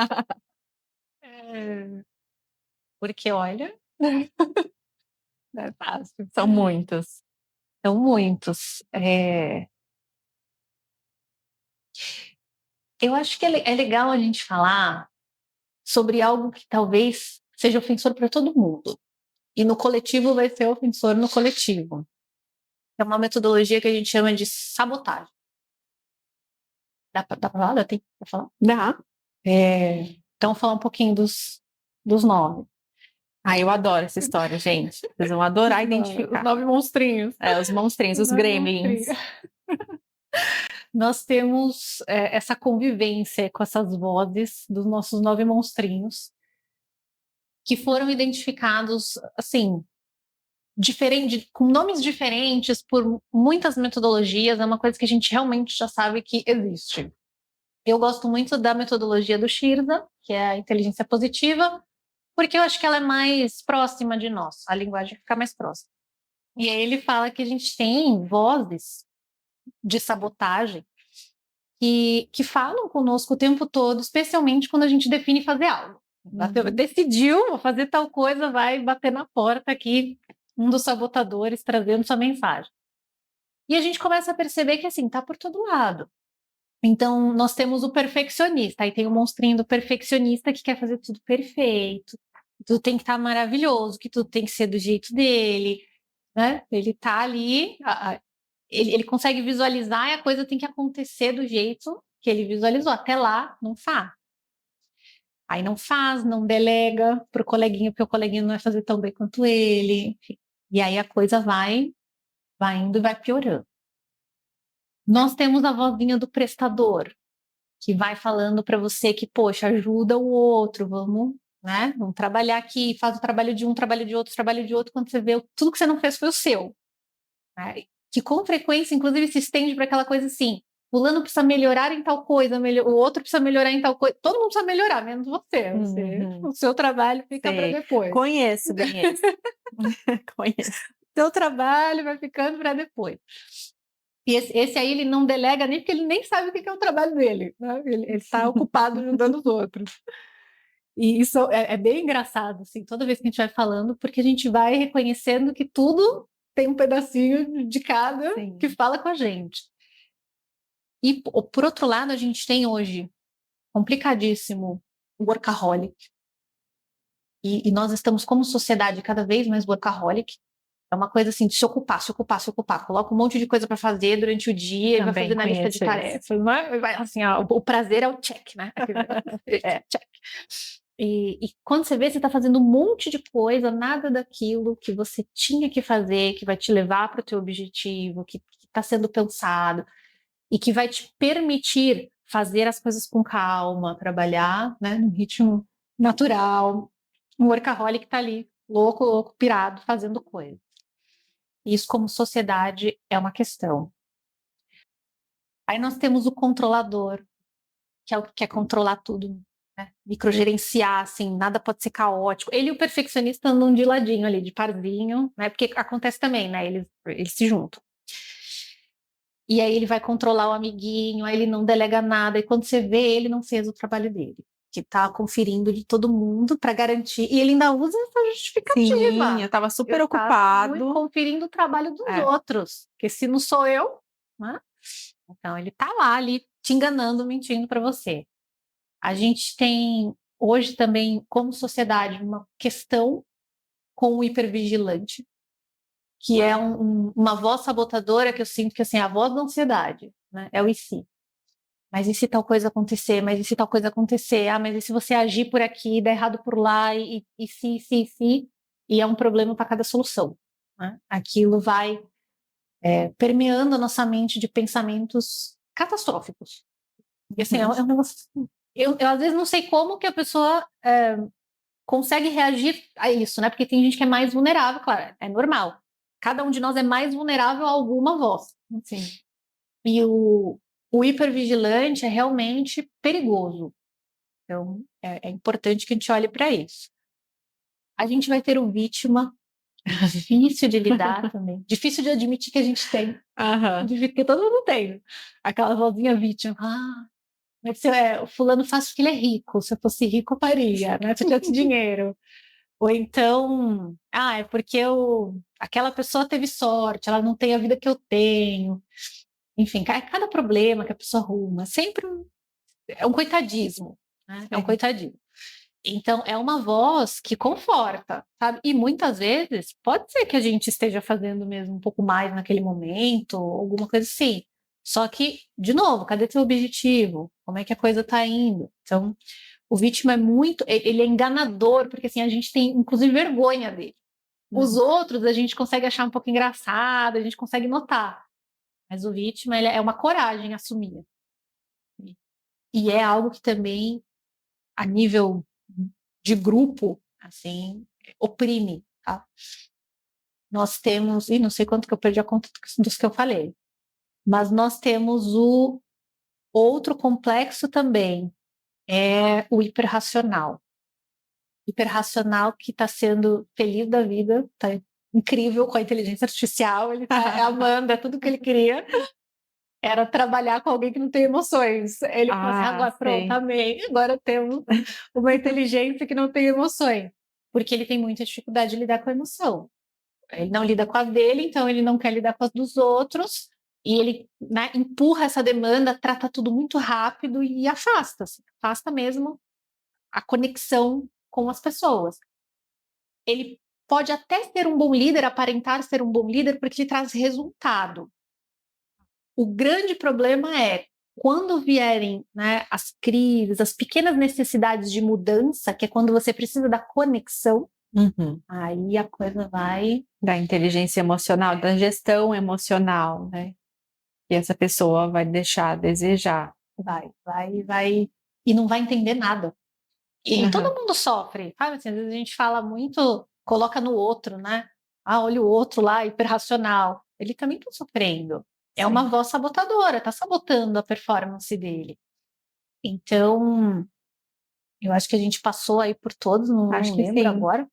Speaker 2: Porque, olha, não é fácil.
Speaker 1: São muitos.
Speaker 2: São muitos. Eu acho que é legal a gente falar sobre algo que talvez seja ofensor para todo mundo. E no coletivo vai ser ofensor no coletivo. É uma metodologia que a gente chama de sabotagem. Dá pra falar? Dá tempo pra falar?
Speaker 1: Dá.
Speaker 2: Então, falar um pouquinho dos nomes.
Speaker 1: Eu adoro essa história, gente. Vocês vão adorar identificar.
Speaker 2: Os 9 monstrinhos.
Speaker 1: Os monstrinhos, os gremlins.
Speaker 2: Nós temos essa convivência com essas vozes dos nossos 9 monstrinhos, que foram identificados, assim, com nomes diferentes, por muitas metodologias. É uma coisa que a gente realmente já sabe que existe. Eu gosto muito da metodologia do Shirza, que é a inteligência positiva, porque eu acho que ela é mais próxima de nós, a linguagem fica mais próxima. E aí ele fala que a gente tem vozes de sabotagem que falam conosco o tempo todo, especialmente quando a gente define fazer algo. Decidiu, vou fazer tal coisa, vai bater na porta aqui, um dos sabotadores trazendo sua mensagem. E a gente começa a perceber que, assim, tá por todo lado. Então, nós temos o perfeccionista, aí tem o monstrinho do perfeccionista que quer fazer tudo perfeito, tudo tem que estar maravilhoso, que tudo tem que ser do jeito dele, né? Ele tá ali, ele consegue visualizar e a coisa tem que acontecer do jeito que ele visualizou. Até lá, não faz. Aí não faz, não delega pro coleguinha, porque o coleguinha não vai fazer tão bem quanto ele, enfim. E aí a coisa vai indo e vai piorando. Nós temos a vozinha do prestador, que vai falando para você que, poxa, ajuda o outro, vamos, né? Vamos trabalhar aqui, faz o trabalho de um, trabalho de outro, trabalho de outro, quando você vê tudo que você não fez foi o seu. Né? Que com frequência, inclusive, se estende para aquela coisa assim, fulano precisa melhorar em tal coisa, o outro precisa melhorar em tal coisa. Todo mundo precisa melhorar, menos você. O seu trabalho fica para depois.
Speaker 1: Conheço bem esse. Conheço.
Speaker 2: Seu trabalho vai ficando para depois. E esse aí ele não delega nem porque ele nem sabe o que é o trabalho dele, né? Ele está ocupado ajudando os outros. E isso é bem engraçado, assim, toda vez que a gente vai falando, porque a gente vai reconhecendo que tudo tem um pedacinho de cada que fala com a gente. E, por outro lado, a gente tem hoje, complicadíssimo, o workaholic. E nós estamos, como sociedade, cada vez mais workaholic. É uma coisa assim, de se ocupar. Coloca um monte de coisa para fazer durante o dia e vai fazer na lista de tarefas. Assim, o prazer é o check, né? Check. E quando você vê, você está fazendo um monte de coisa, nada daquilo que você tinha que fazer, que vai te levar para o teu objetivo, que está sendo pensado e que vai te permitir fazer as coisas com calma, trabalhar, né, num ritmo natural. Um workaholic está ali, louco, pirado, fazendo coisa. Isso, como sociedade, é uma questão. Aí nós temos o controlador, que é o que quer controlar tudo, né? Microgerenciar, assim, nada pode ser caótico. Ele e o perfeccionista andam de ladinho ali, de parzinho, né? Porque acontece também, né? Eles se juntam. E aí ele vai controlar o amiguinho, aí ele não delega nada, e quando você vê, ele não fez o trabalho dele, que tá conferindo de todo mundo para garantir, e ele ainda usa essa justificativa.
Speaker 1: Sim, eu estava super ocupado.
Speaker 2: Conferindo o trabalho dos outros, porque se não sou eu, né? Então ele tá lá ali te enganando, mentindo para você. A gente tem hoje também, como sociedade, uma questão com o hipervigilante, que é uma voz sabotadora que eu sinto que assim, é a voz da ansiedade, né? É o e se. Mas e se tal coisa acontecer? Mas e se tal coisa acontecer? Ah, mas e se você agir por aqui, der errado por lá? E se? E é um problema para cada solução, né? Aquilo vai permeando a nossa mente de pensamentos catastróficos. E assim, é um negócio... Eu às vezes não sei como que a pessoa consegue reagir a isso, né? Porque tem gente que é mais vulnerável, claro, é normal. Cada um de nós é mais vulnerável a alguma voz.
Speaker 1: Sim.
Speaker 2: E o hipervigilante é realmente perigoso. Então, é importante que a gente olhe para isso. A gente vai ter o vítima, difícil de lidar também. Difícil de admitir que a gente tem. Porque todo mundo tem. Aquela vozinha vítima. Mas o fulano faz porque ele é rico. Se eu fosse rico, eu faria, né? Se eu tivesse dinheiro. Ou então, é porque aquela pessoa teve sorte, ela não tem a vida que eu tenho. Enfim, cada problema que a pessoa arruma, sempre é um coitadismo, né? É um coitadismo. Então, é uma voz que conforta, sabe? E muitas vezes, pode ser que a gente esteja fazendo mesmo um pouco mais naquele momento, alguma coisa assim. Só que, de novo, cadê teu objetivo? Como é que a coisa tá indo? Então, o vítima ele é enganador, porque assim, a gente tem, inclusive, vergonha dele. Os outros a gente consegue achar um pouco engraçado, a gente consegue notar. Mas o vítima, ele é uma coragem assumir. E é algo que também, a nível de grupo, assim, oprime, tá? Nós temos, e não sei quanto que eu perdi a conta dos que eu falei, mas nós temos o outro complexo também, é o hiperracional. Hiperracional que está sendo feliz da vida, está incrível com a inteligência artificial, ele está amando, é tudo que ele queria. Era trabalhar com alguém que não tem emoções. Ele falou assim, agora pronto, amei. Agora temos uma inteligência que não tem emoções. Porque ele tem muita dificuldade de lidar com a emoção. Ele não lida com as dele, então ele não quer lidar com as dos outros. E ele, né, empurra essa demanda, trata tudo muito rápido e afasta mesmo a conexão com as pessoas. Ele pode até ser um bom líder, aparentar ser um bom líder, porque ele traz resultado. O grande problema é quando vierem, né, as crises, as pequenas necessidades de mudança, que é quando você precisa da conexão, aí a coisa vai...
Speaker 1: Da inteligência emocional, da gestão emocional, né? E essa pessoa vai deixar a desejar.
Speaker 2: Vai, e não vai entender nada. E todo mundo sofre, sabe? Assim, às vezes a gente fala muito, coloca no outro, né? Olha o outro lá, hiperracional. Ele também está sofrendo. é uma voz sabotadora, tá sabotando a performance dele. Então, eu acho que a gente passou aí por todos, não
Speaker 1: Acho que
Speaker 2: lembro
Speaker 1: sim.
Speaker 2: agora,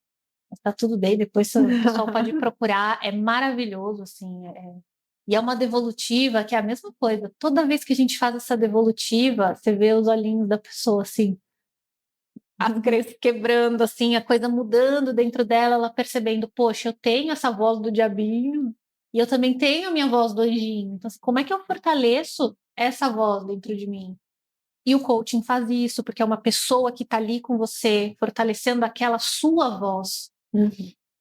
Speaker 2: mas tá tudo bem, depois o pessoal pode procurar, é maravilhoso, assim, e é uma devolutiva que é a mesma coisa, toda vez que a gente faz essa devolutiva, você vê os olhinhos da pessoa, assim, as crenças quebrando, assim, a coisa mudando dentro dela, ela percebendo, poxa, eu tenho essa voz do diabinho, e eu também tenho a minha voz do anjinho, então assim, como é que eu fortaleço essa voz dentro de mim? E o coaching faz isso, porque é uma pessoa que está ali com você, fortalecendo aquela sua voz.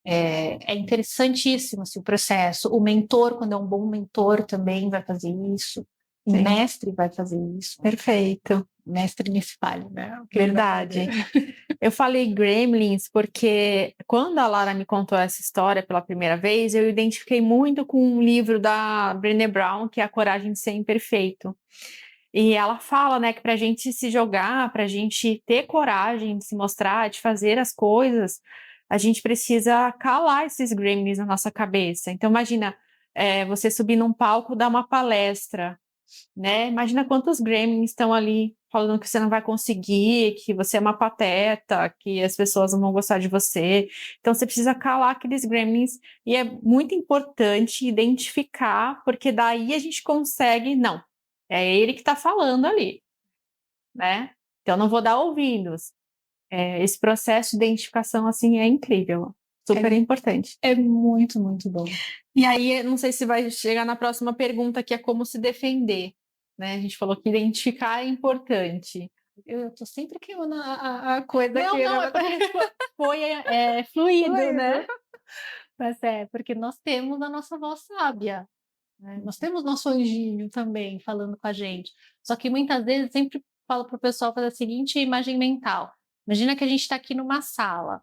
Speaker 2: É interessantíssimo assim, o processo. O mentor, quando é um bom mentor, também vai fazer isso. O
Speaker 1: Sim.
Speaker 2: mestre vai fazer isso.
Speaker 1: Perfeito.
Speaker 2: Mestre nesse falho, né? O que ele vai
Speaker 1: Verdade.
Speaker 2: fazer.
Speaker 1: Eu falei Gremlins porque quando a Lara me contou essa história pela primeira vez, eu identifiquei muito com um livro da Brené Brown, que é A Coragem de Ser Imperfeito. E ela fala, né, que pra gente se jogar, pra gente ter coragem de se mostrar, de fazer as coisas, a gente precisa calar esses gremlins na nossa cabeça. Então, imagina, você subir num palco, dar uma palestra, né? Imagina quantos gremlins estão ali falando que você não vai conseguir, que você é uma pateta, que as pessoas não vão gostar de você. Então, você precisa calar aqueles gremlins e é muito importante identificar, porque daí a gente consegue, não, é ele que está falando ali, né? Então, não vou dar ouvidos. Esse processo de identificação, assim, é incrível. Super importante.
Speaker 2: É muito, muito bom.
Speaker 1: E aí, não sei se vai chegar na próxima pergunta, que é como se defender, né? A gente falou que identificar é importante.
Speaker 2: Eu tô sempre queimando a coisa
Speaker 1: Não,
Speaker 2: aqui.
Speaker 1: não,
Speaker 2: né?
Speaker 1: é porque foi fluido, né?
Speaker 2: Mas porque nós temos a nossa voz sábia. Né? Nós temos nosso anjinho também falando com a gente. Só que muitas vezes eu sempre falo para o pessoal fazer a seguinte imagem mental. Imagina que a gente está aqui numa sala.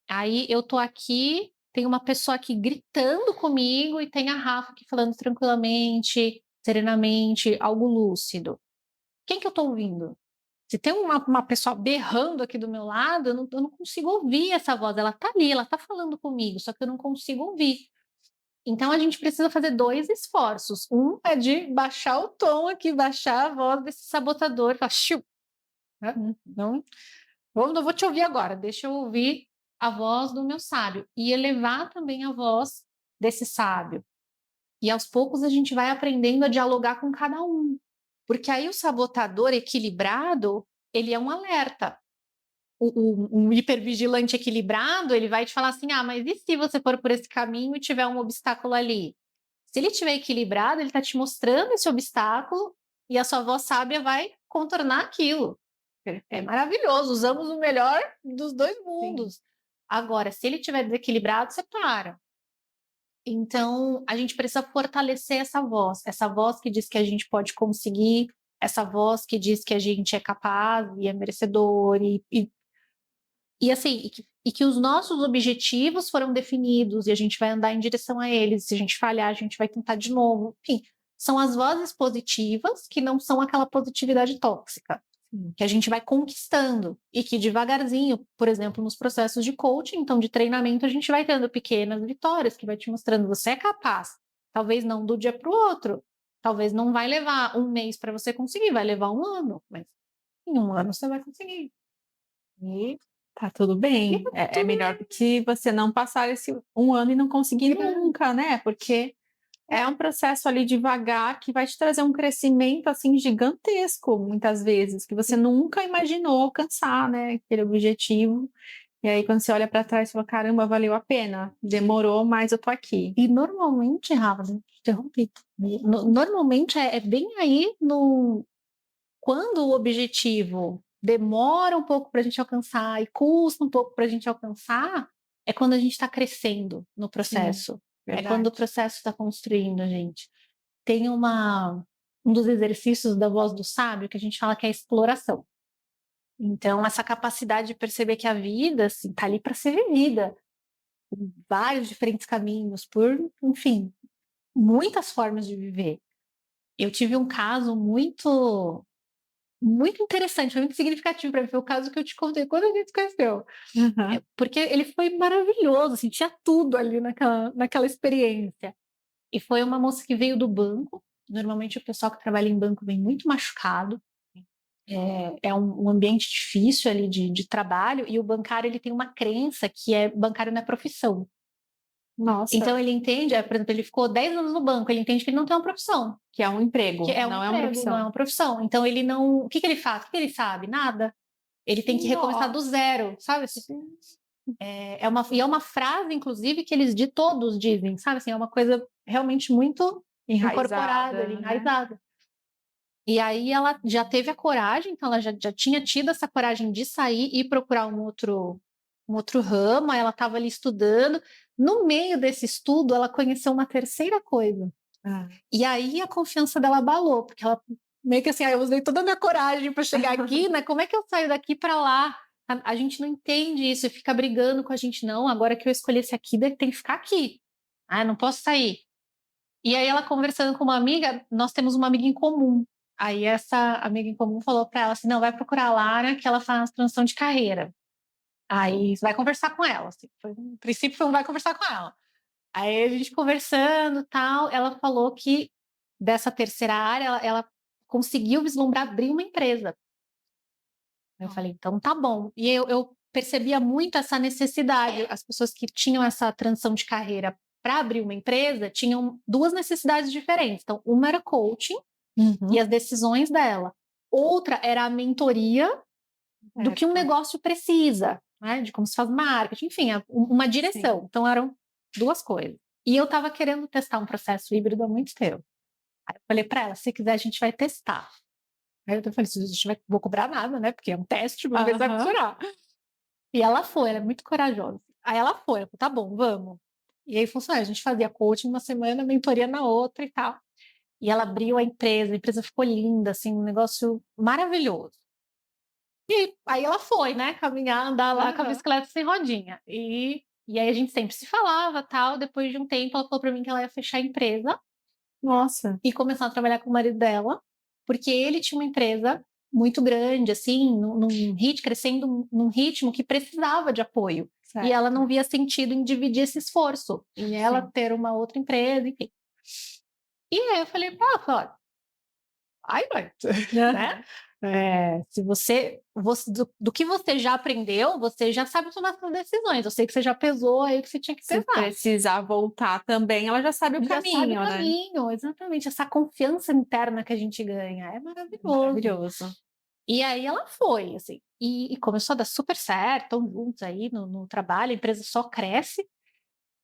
Speaker 2: Aí eu tô aqui, tem uma pessoa aqui gritando comigo e tem a Rafa aqui falando tranquilamente, serenamente, algo lúcido. Quem que eu tô ouvindo? Se tem uma pessoa berrando aqui do meu lado, eu não consigo ouvir essa voz. Ela tá ali, ela tá falando comigo, só que eu não consigo ouvir. Então a gente precisa fazer dois esforços. Um é de baixar o tom aqui, baixar a voz desse sabotador. Fala, "Xiu", né? Não, não vou te ouvir agora, deixa eu ouvir a voz do meu sábio. E elevar também a voz desse sábio. E aos poucos a gente vai aprendendo a dialogar com cada um. Porque aí o sabotador equilibrado, ele é um alerta. Um hipervigilante equilibrado, ele vai te falar assim, mas e se você for por esse caminho e tiver um obstáculo ali? Se ele estiver equilibrado, ele está te mostrando esse obstáculo e a sua voz sábia vai contornar aquilo. É maravilhoso, usamos o melhor dos dois mundos. Sim. Agora, se ele estiver desequilibrado, você para. Então, a gente precisa fortalecer essa voz que diz que a gente pode conseguir, essa voz que diz que a gente é capaz e é merecedor, e assim, e que os nossos objetivos foram definidos e a gente vai andar em direção a eles. Se a gente falhar, a gente vai tentar de novo. Enfim, são as vozes positivas que não são aquela positividade tóxica. Que a gente vai conquistando e que devagarzinho, por exemplo, nos processos de coaching, então de treinamento, a gente vai tendo pequenas vitórias que vai te mostrando você é capaz. Talvez não do dia para o outro, talvez não vai levar um mês para você conseguir, vai levar um ano, mas em um ano você vai conseguir.
Speaker 1: E tá tudo bem. É melhor do que você não passar esse um ano e não conseguir nunca, né? Porque é um processo ali devagar que vai te trazer um crescimento assim gigantesco, muitas vezes, que você nunca imaginou alcançar, né? Aquele objetivo. E aí, quando você olha para trás, você fala: caramba, valeu a pena. Demorou, mas eu tô aqui.
Speaker 2: E normalmente, Rafa, interrompi. Normalmente é bem aí no quando o objetivo demora um pouco para a gente alcançar e custa um pouco para a gente alcançar, é quando a gente está crescendo no processo. Sim, é quando o processo está construindo a gente. Tem um dos exercícios da voz do sábio que a gente fala que é a exploração. Então, essa capacidade de perceber que a vida está assim, ali para ser vivida, por vários diferentes caminhos, por, enfim, muitas formas de viver. Eu tive um caso muito interessante, foi muito significativo para mim. Foi o caso que eu te contei quando a gente se conheceu. Porque ele foi maravilhoso, assim, tinha tudo ali naquela experiência. E foi uma moça que veio do banco. Normalmente o pessoal que trabalha em banco vem muito machucado. É um ambiente difícil ali de trabalho, e o bancário ele tem uma crença que bancário não é profissão.
Speaker 1: Nossa.
Speaker 2: Então ele entende, por exemplo, ele ficou 10 anos no banco, ele entende que ele não tem uma profissão.
Speaker 1: Que é um emprego,
Speaker 2: Que é um
Speaker 1: não é
Speaker 2: emprego,
Speaker 1: uma profissão.
Speaker 2: não é uma profissão. Então ele não. O que ele faz? O que ele sabe? Nada. Ele tem que recomeçar do zero, sabe? E é uma frase, inclusive, que todos dizem, sabe? Assim, é uma coisa realmente muito incorporada,
Speaker 1: né?
Speaker 2: enraizada. E aí ela já teve a coragem, então ela já tinha tido essa coragem de sair e procurar um outro ramo. Aí ela estava ali estudando. No meio desse estudo, ela conheceu uma terceira coisa. E aí a confiança dela abalou, porque ela meio que assim, eu usei toda a minha coragem para chegar aqui, né? Como é que eu saio daqui para lá? A gente não entende isso, fica brigando com a gente, não. Agora que eu escolhi esse aqui, tem que ficar aqui. Ah, não posso sair. E aí ela conversando com uma amiga, nós temos uma amiga em comum. Aí essa amiga em comum falou para ela assim, não, vai procurar a Lara, que ela faz transição de carreira. Aí você vai conversar com ela. Assim, no princípio, você não vai conversar com ela. Aí a gente conversando tal, ela falou que dessa terceira área, ela conseguiu vislumbrar abrir uma empresa. Eu falei, então tá bom. E eu percebia muito essa necessidade. As pessoas que tinham essa transição de carreira para abrir uma empresa tinham duas necessidades diferentes. Então, uma era coaching e as decisões dela. Outra era a mentoria do que um negócio precisa, né? De como se faz marketing, enfim, uma direção. Sim. Então, eram duas coisas. E eu estava querendo testar um processo híbrido há muito tempo. Aí eu falei para ela, se quiser a gente vai testar. Aí eu falei, a gente vou cobrar nada, né? Porque é um teste, vamos ver se vai funcionar. E ela foi, ela é muito corajosa. Aí ela foi, ela falou, tá bom, vamos. E aí funcionou, a gente fazia coaching uma semana, mentoria na outra e tal. E ela abriu a empresa ficou linda, assim, um negócio maravilhoso. E aí ela foi, né, caminhar, andar lá com a bicicleta sem rodinha. E aí a gente sempre se falava, tal. Depois de um tempo, ela falou pra mim que ela ia fechar a empresa.
Speaker 1: Nossa.
Speaker 2: E começar a trabalhar com o marido dela, porque ele tinha uma empresa muito grande, assim, crescendo num ritmo que precisava de apoio. Certo. E ela não via sentido em dividir esse esforço, em ela ter uma outra empresa, enfim. E aí eu falei, olha, vai, né? Se do que você já aprendeu, você já sabe tomar suas decisões. Eu sei que você já pesou aí que você tinha que pesar.
Speaker 1: Se precisar voltar também, ela já sabe o caminho,
Speaker 2: né? Caminho, exatamente. Essa confiança interna que a gente ganha é maravilhoso. E aí ela foi, assim, e começou a dar super certo, estão juntos aí no trabalho, a empresa só cresce.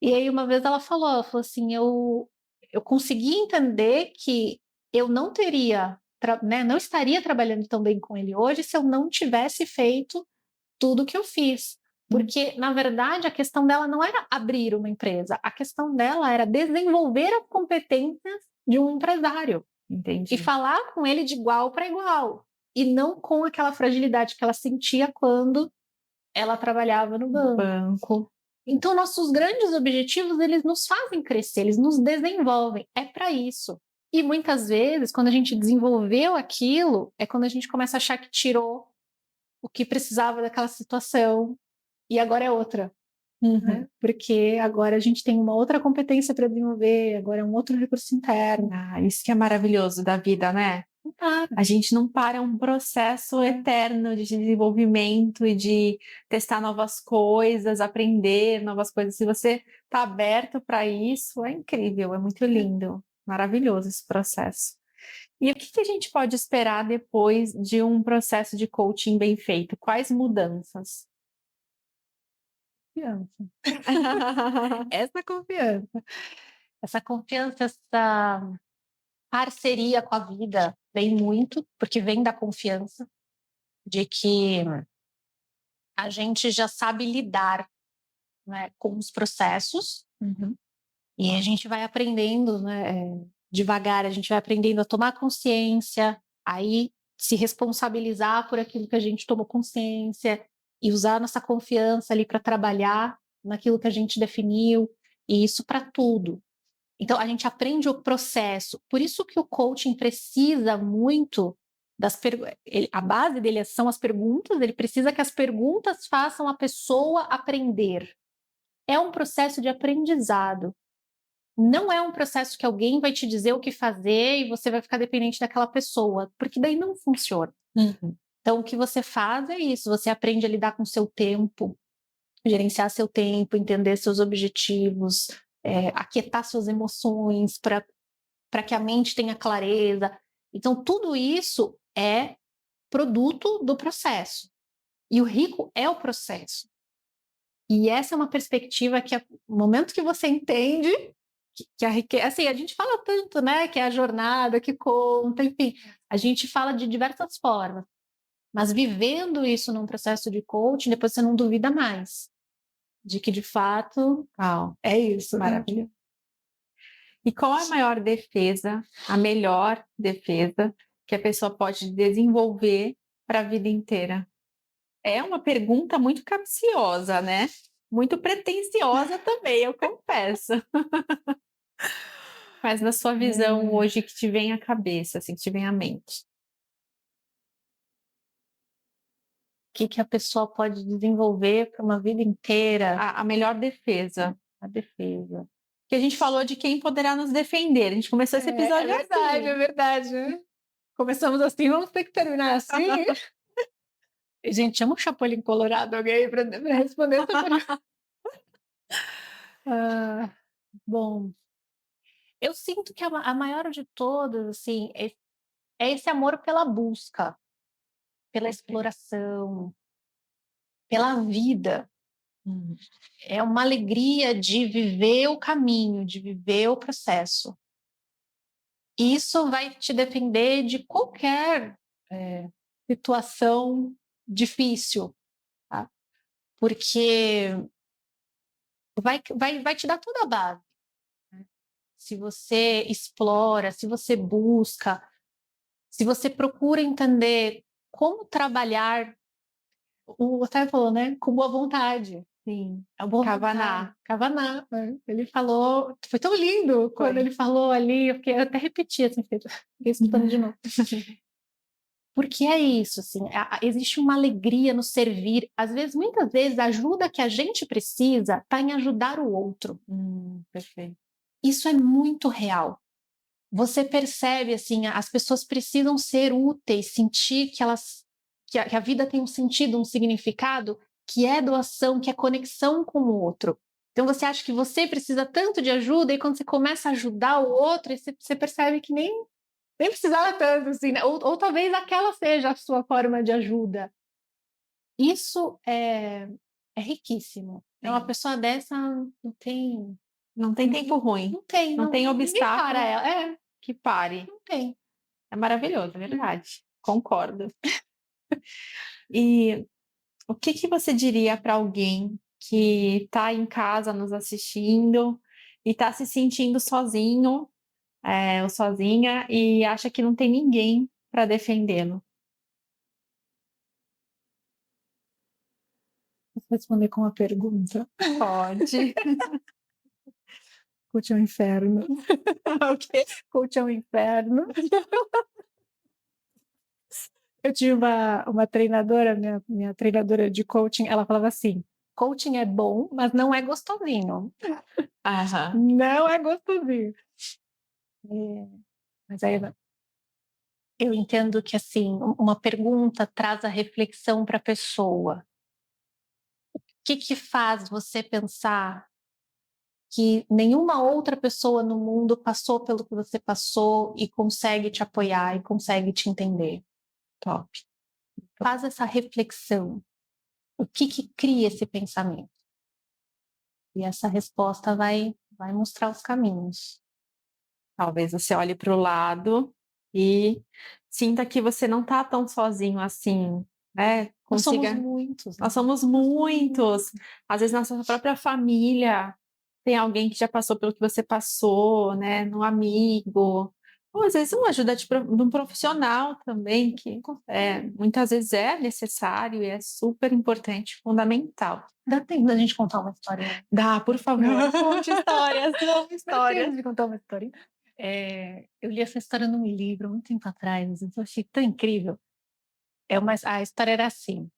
Speaker 2: E aí uma vez ela falou assim, eu consegui entender que eu não teria, né, não estaria trabalhando tão bem com ele hoje se eu não tivesse feito tudo que eu fiz. Porque, na verdade, a questão dela não era abrir uma empresa, a questão dela era desenvolver as competências de um empresário. Entendi. E falar com ele de igual para igual. E não com aquela fragilidade que ela sentia quando ela trabalhava no banco. Então, nossos grandes objetivos, eles nos fazem crescer, eles nos desenvolvem. É para isso. E muitas vezes, quando a gente desenvolveu aquilo, é quando a gente começa a achar que tirou o que precisava daquela situação e agora é outra. Né? Porque agora a gente tem uma outra competência para desenvolver, agora é um outro recurso interno.
Speaker 1: Isso que é maravilhoso da vida, né? A gente não para, um processo eterno de desenvolvimento e de testar novas coisas, aprender novas coisas. Se você está aberto para isso, é incrível, é muito lindo, maravilhoso esse processo. E o que a gente pode esperar depois de um processo de coaching bem feito? Quais mudanças?
Speaker 2: Confiança. Essa confiança, essa parceria com a vida vem muito, porque vem da confiança de que a gente já sabe lidar, né, com os processos, e a gente vai aprendendo, né, devagar, a gente vai aprendendo a tomar consciência, aí se responsabilizar por aquilo que a gente tomou consciência e usar nossa confiança ali para trabalhar naquilo que a gente definiu, e isso para tudo. Então, a gente aprende o processo. Por isso que o coaching precisa muito a base dele são as perguntas, ele precisa que as perguntas façam a pessoa aprender. É um processo de aprendizado. não é um processo que alguém vai te dizer o que fazer e você vai ficar dependente daquela pessoa, porque daí não funciona. Então, o que você faz é isso, você aprende a lidar com o seu tempo, gerenciar seu tempo, entender seus objetivos, aquietar suas emoções para que a mente tenha clareza. Então, tudo isso é produto do processo. E o rico é o processo. E essa é uma perspectiva que, no momento que você entende que a riqueza, assim, a gente fala tanto, né, que é a jornada que conta, enfim, a gente fala de diversas formas, mas vivendo isso num processo de coaching, depois você não duvida mais de que, de fato, é isso.
Speaker 1: Maravilha. E qual a maior defesa, a melhor defesa que a pessoa pode desenvolver para a vida inteira? É uma pergunta muito capciosa, né? Muito pretensiosa também, eu confesso. Mas na sua visão hoje, que te vem à cabeça, assim, que te vem à mente?
Speaker 2: O que a pessoa pode desenvolver para uma vida inteira?
Speaker 1: A melhor defesa.
Speaker 2: A defesa.
Speaker 1: Que a gente falou de quem poderá nos defender. A gente começou esse episódio assim.
Speaker 2: É verdade. Começamos assim, vamos ter que terminar assim. Gente, chama o Chapolin Colorado alguém para responder essa pergunta. Bom, eu sinto que a maior de todas, assim, é esse amor pela busca, pela exploração, pela vida. É uma alegria de viver o caminho, de viver o processo. Isso vai te defender de qualquer situação difícil, tá? Porque vai te dar toda a base. Né? Se você explora, se você busca, se você procura entender como trabalhar, o Otávio falou, né? Com boa vontade.
Speaker 1: Sim,
Speaker 2: É boa
Speaker 1: Kavaná.
Speaker 2: Kavaná. Né? Ele falou, foi tão lindo quando ele falou ali, eu até repeti, assim, fiquei escutando de novo. Porque é isso, assim, existe uma alegria no servir. Às vezes, muitas vezes, a ajuda que a gente precisa está em ajudar o outro.
Speaker 1: Perfeito.
Speaker 2: Isso é muito real. Você percebe, assim, as pessoas precisam ser úteis, sentir que a vida tem um sentido, um significado, que é doação, que é conexão com o outro. Então você acha que você precisa tanto de ajuda e quando você começa a ajudar o outro, você percebe que nem precisava tanto, assim, né? Ou talvez aquela seja a sua forma de ajuda. Isso é riquíssimo. Então, uma pessoa dessa não tem...
Speaker 1: Não tem tempo ruim.
Speaker 2: Não tem.
Speaker 1: Não tem obstáculo
Speaker 2: para ela.
Speaker 1: que pare.
Speaker 2: Não tem.
Speaker 1: É maravilhoso, é verdade. Concordo. E o que você diria para alguém que está em casa nos assistindo e está se sentindo sozinho ou sozinha e acha que não tem ninguém para defendê-lo?
Speaker 2: Posso responder com uma pergunta?
Speaker 1: Pode.
Speaker 2: Coach é um inferno.
Speaker 1: O quê?
Speaker 2: Coach é um inferno. Eu tive uma treinadora, minha treinadora de coaching, ela falava assim, coaching é bom, mas não é gostosinho. Não é gostosinho. Mas aí eu entendo que, assim, uma pergunta traz a reflexão para a pessoa. O que faz você pensar que nenhuma outra pessoa no mundo passou pelo que você passou e consegue te apoiar e consegue te entender? Top. Faz essa reflexão. O que cria esse pensamento? E essa resposta vai mostrar os caminhos.
Speaker 1: Talvez você olhe para o lado e sinta que você não está tão sozinho assim, né?
Speaker 2: Nós somos muitos.
Speaker 1: Nós somos muitos. Às vezes na sua própria família tem alguém que já passou pelo que você passou, né? Um amigo. Ou às vezes uma ajuda de um profissional também, que muitas vezes é necessário e é super importante, fundamental.
Speaker 2: Dá tempo da gente contar uma história?
Speaker 1: Dá, por favor. Conte histórias,
Speaker 2: Dá tempo de contar uma história? Eu li essa história num livro muito tempo atrás, eu achei tão incrível. A história era assim: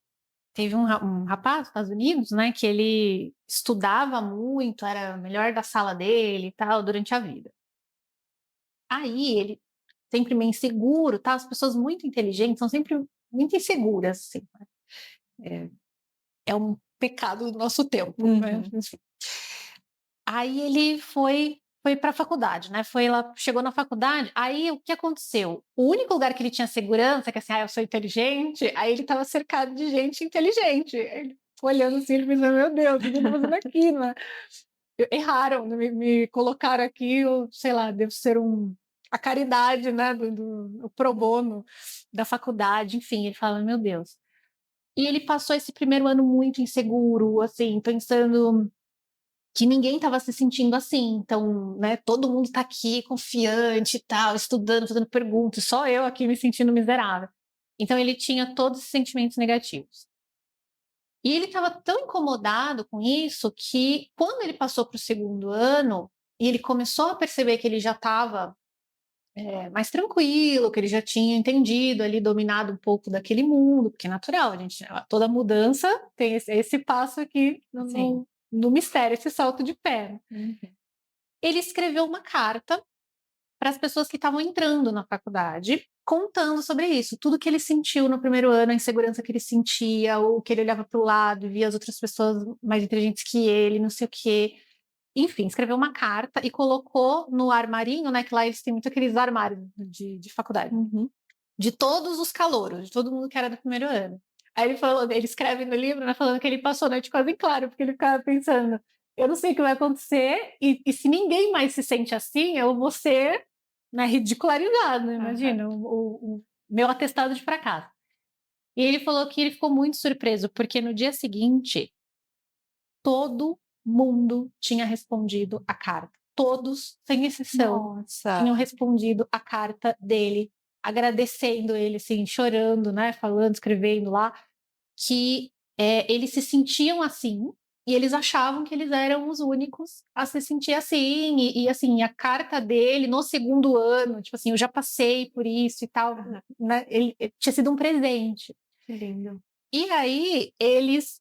Speaker 2: teve um rapaz nos Estados Unidos, né, que ele estudava muito, era o melhor da sala dele e tal, durante a vida. Aí ele sempre meio inseguro, tá? As pessoas muito inteligentes são sempre muito inseguras, assim, né? É um pecado do nosso tempo, né? Aí ele foi para a faculdade, né? Chegou na faculdade. Aí o que aconteceu? O único lugar que ele tinha segurança, que assim, eu sou inteligente, aí ele estava cercado de gente inteligente. Ele foi olhando assim, ele pensou, meu Deus, o que eu tô fazendo aqui, né? Erraram, me colocaram aqui, sei lá, devo ser a caridade, né, do pro bono da faculdade, enfim, ele fala, meu Deus. E ele passou esse primeiro ano muito inseguro, assim, pensando que ninguém estava se sentindo assim, então, né, todo mundo está aqui confiante e tal, estudando, fazendo perguntas, só eu aqui me sentindo miserável. Então ele tinha todos esses sentimentos negativos. E ele estava tão incomodado com isso que, quando ele passou para o segundo ano, e ele começou a perceber que ele já estava mais tranquilo, que ele já tinha entendido ali, dominado um pouco daquele mundo, porque é natural, toda mudança tem esse passo aqui no mistério, esse salto de pé. Ele escreveu uma carta para as pessoas que estavam entrando na faculdade, contando sobre isso, tudo que ele sentiu no primeiro ano, a insegurança que ele sentia, o que ele olhava para o lado, via as outras pessoas mais inteligentes que ele, não sei o quê. Enfim, escreveu uma carta e colocou no armarinho, né, que lá eles têm muito aqueles armários de faculdade, de todos os calouros, de todo mundo que era do primeiro ano. Aí ele escreve no livro, né, falando que ele passou a noite quase em claro, porque ele ficava pensando, eu não sei o que vai acontecer, e se ninguém mais se sente assim, eu vou ser, né, ridicularizado, imagina, o meu atestado de fracasso. E ele falou que ele ficou muito surpreso, porque no dia seguinte, todo mundo tinha respondido a carta. Todos, sem exceção, tinham respondido a carta dele, agradecendo ele, assim, chorando, né, falando, escrevendo lá, que eles se sentiam assim, e eles achavam que eles eram os únicos a se sentir assim, e assim, a carta dele no segundo ano, tipo assim, eu já passei por isso e tal, né, ele tinha sido um presente.
Speaker 1: Que lindo.
Speaker 2: E aí, eles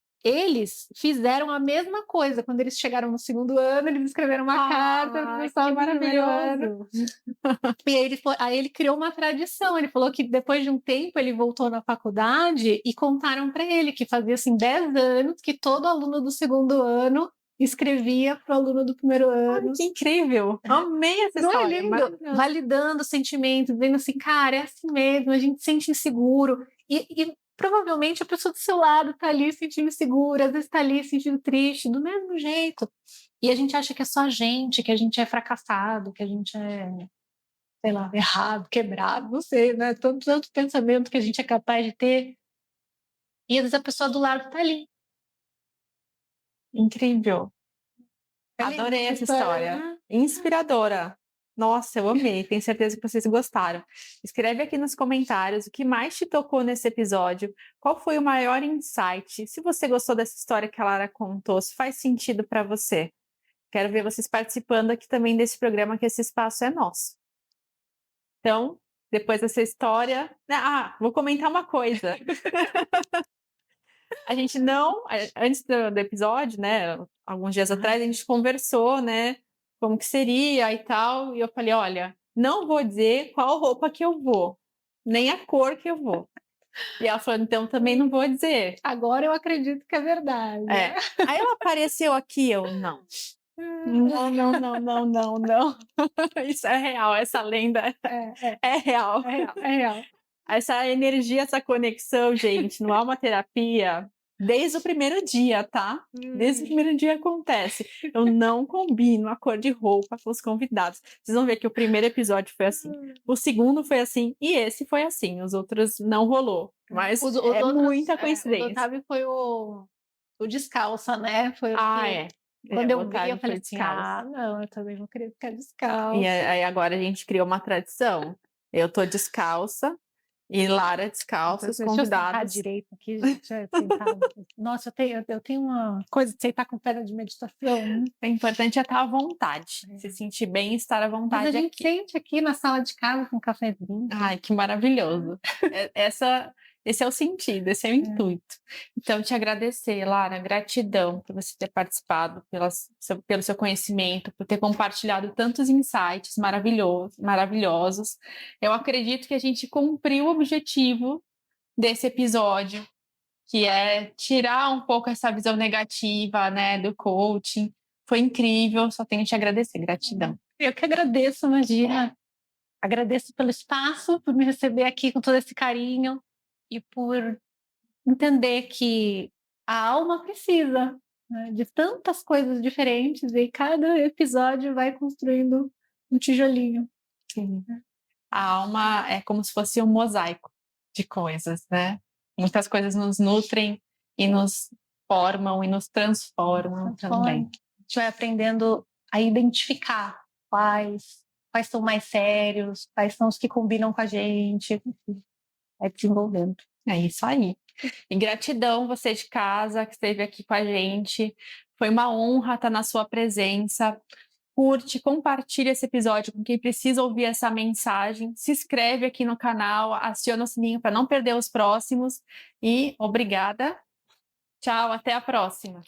Speaker 2: fizeram a mesma coisa. Quando eles chegaram no segundo ano, eles escreveram uma carta para o pessoal do primeiro ano. E aí ele criou uma tradição. Ele falou que depois de um tempo ele voltou na faculdade e contaram para ele que fazia assim 10 anos que todo aluno do segundo ano escrevia para o aluno do primeiro ano.
Speaker 1: Ai, que incrível! Amei essa
Speaker 2: Não
Speaker 1: história.
Speaker 2: é lindo? Validando o sentimento, dizendo assim, cara, é assim mesmo, a gente se sente inseguro. E provavelmente a pessoa do seu lado tá ali se sentindo segura, às vezes tá ali se sentindo triste, do mesmo jeito. E a gente acha que é só a gente, que a gente é fracassado, que a gente é, sei lá, errado, quebrado, não sei, né? Tanto pensamento que a gente é capaz de ter. E às vezes a pessoa do lado tá ali.
Speaker 1: Incrível.
Speaker 2: Adorei essa história, né?
Speaker 1: Inspiradora. Nossa, eu amei. Tenho certeza que vocês gostaram. Escreve aqui nos comentários o que mais te tocou nesse episódio, qual foi o maior insight, se você gostou dessa história que a Lara contou, se faz sentido para você. Quero ver vocês participando aqui também desse programa, que esse espaço é nosso. Então, depois dessa história... vou comentar uma coisa. A gente não... Antes do episódio, né, alguns dias atrás, a gente conversou, né, como que seria e tal, e eu falei, olha, não vou dizer qual roupa que eu vou, nem a cor que eu vou. E ela falou, então também não vou dizer.
Speaker 2: Agora eu acredito que é verdade.
Speaker 1: Aí ela apareceu aqui, eu, não. Não. Isso é real, essa lenda é real.
Speaker 2: É real.
Speaker 1: Essa energia, essa conexão, gente, no Alma Terapia, desde o primeiro dia, tá? Desde o primeiro dia acontece. Eu não combino a cor de roupa com os convidados. Vocês vão ver que o primeiro episódio foi assim, o segundo foi assim, e esse foi assim. Os outros não rolou. Mas muita coincidência.
Speaker 2: O do Otávio foi o descalça, né? Foi Quando eu vi, eu falei assim, não, eu também vou querer ficar descalça.
Speaker 1: E aí agora a gente criou uma tradição. Eu tô descalça e Lara descalça, os convidados.
Speaker 2: Deixa eu sentar direito aqui, gente. Nossa, eu tenho uma coisa de sentar com pedra de meditação. Né?
Speaker 1: O importante é estar à vontade. Se sentir bem e estar à vontade.
Speaker 2: Mas a gente sente aqui na sala de casa com um cafezinho.
Speaker 1: Ai, que maravilhoso. Esse é o sentido, esse é o intuito. Então, te agradecer, Lara, gratidão por você ter participado, pelo seu conhecimento, por ter compartilhado tantos insights maravilhosos. Eu acredito que a gente cumpriu o objetivo desse episódio, que é tirar um pouco essa visão negativa, né, do coaching. Foi incrível, só tenho que te agradecer, gratidão.
Speaker 2: Eu que agradeço, imagina. Agradeço pelo espaço, por me receber aqui com todo esse carinho e por entender que a alma precisa, né, de tantas coisas diferentes e cada episódio vai construindo um tijolinho.
Speaker 1: Sim. A alma é como se fosse um mosaico de coisas, né? Muitas coisas nos nutrem e nos formam e nos transformam também.
Speaker 2: A gente vai aprendendo a identificar quais são mais sérios, quais são os que combinam com a gente, vai desenvolvendo.
Speaker 1: É isso aí. E gratidão você de casa que esteve aqui com a gente. Foi uma honra estar na sua presença. Curte, compartilha esse episódio com quem precisa ouvir essa mensagem. Se inscreve aqui no canal, aciona o sininho para não perder os próximos. E obrigada. Tchau, até a próxima.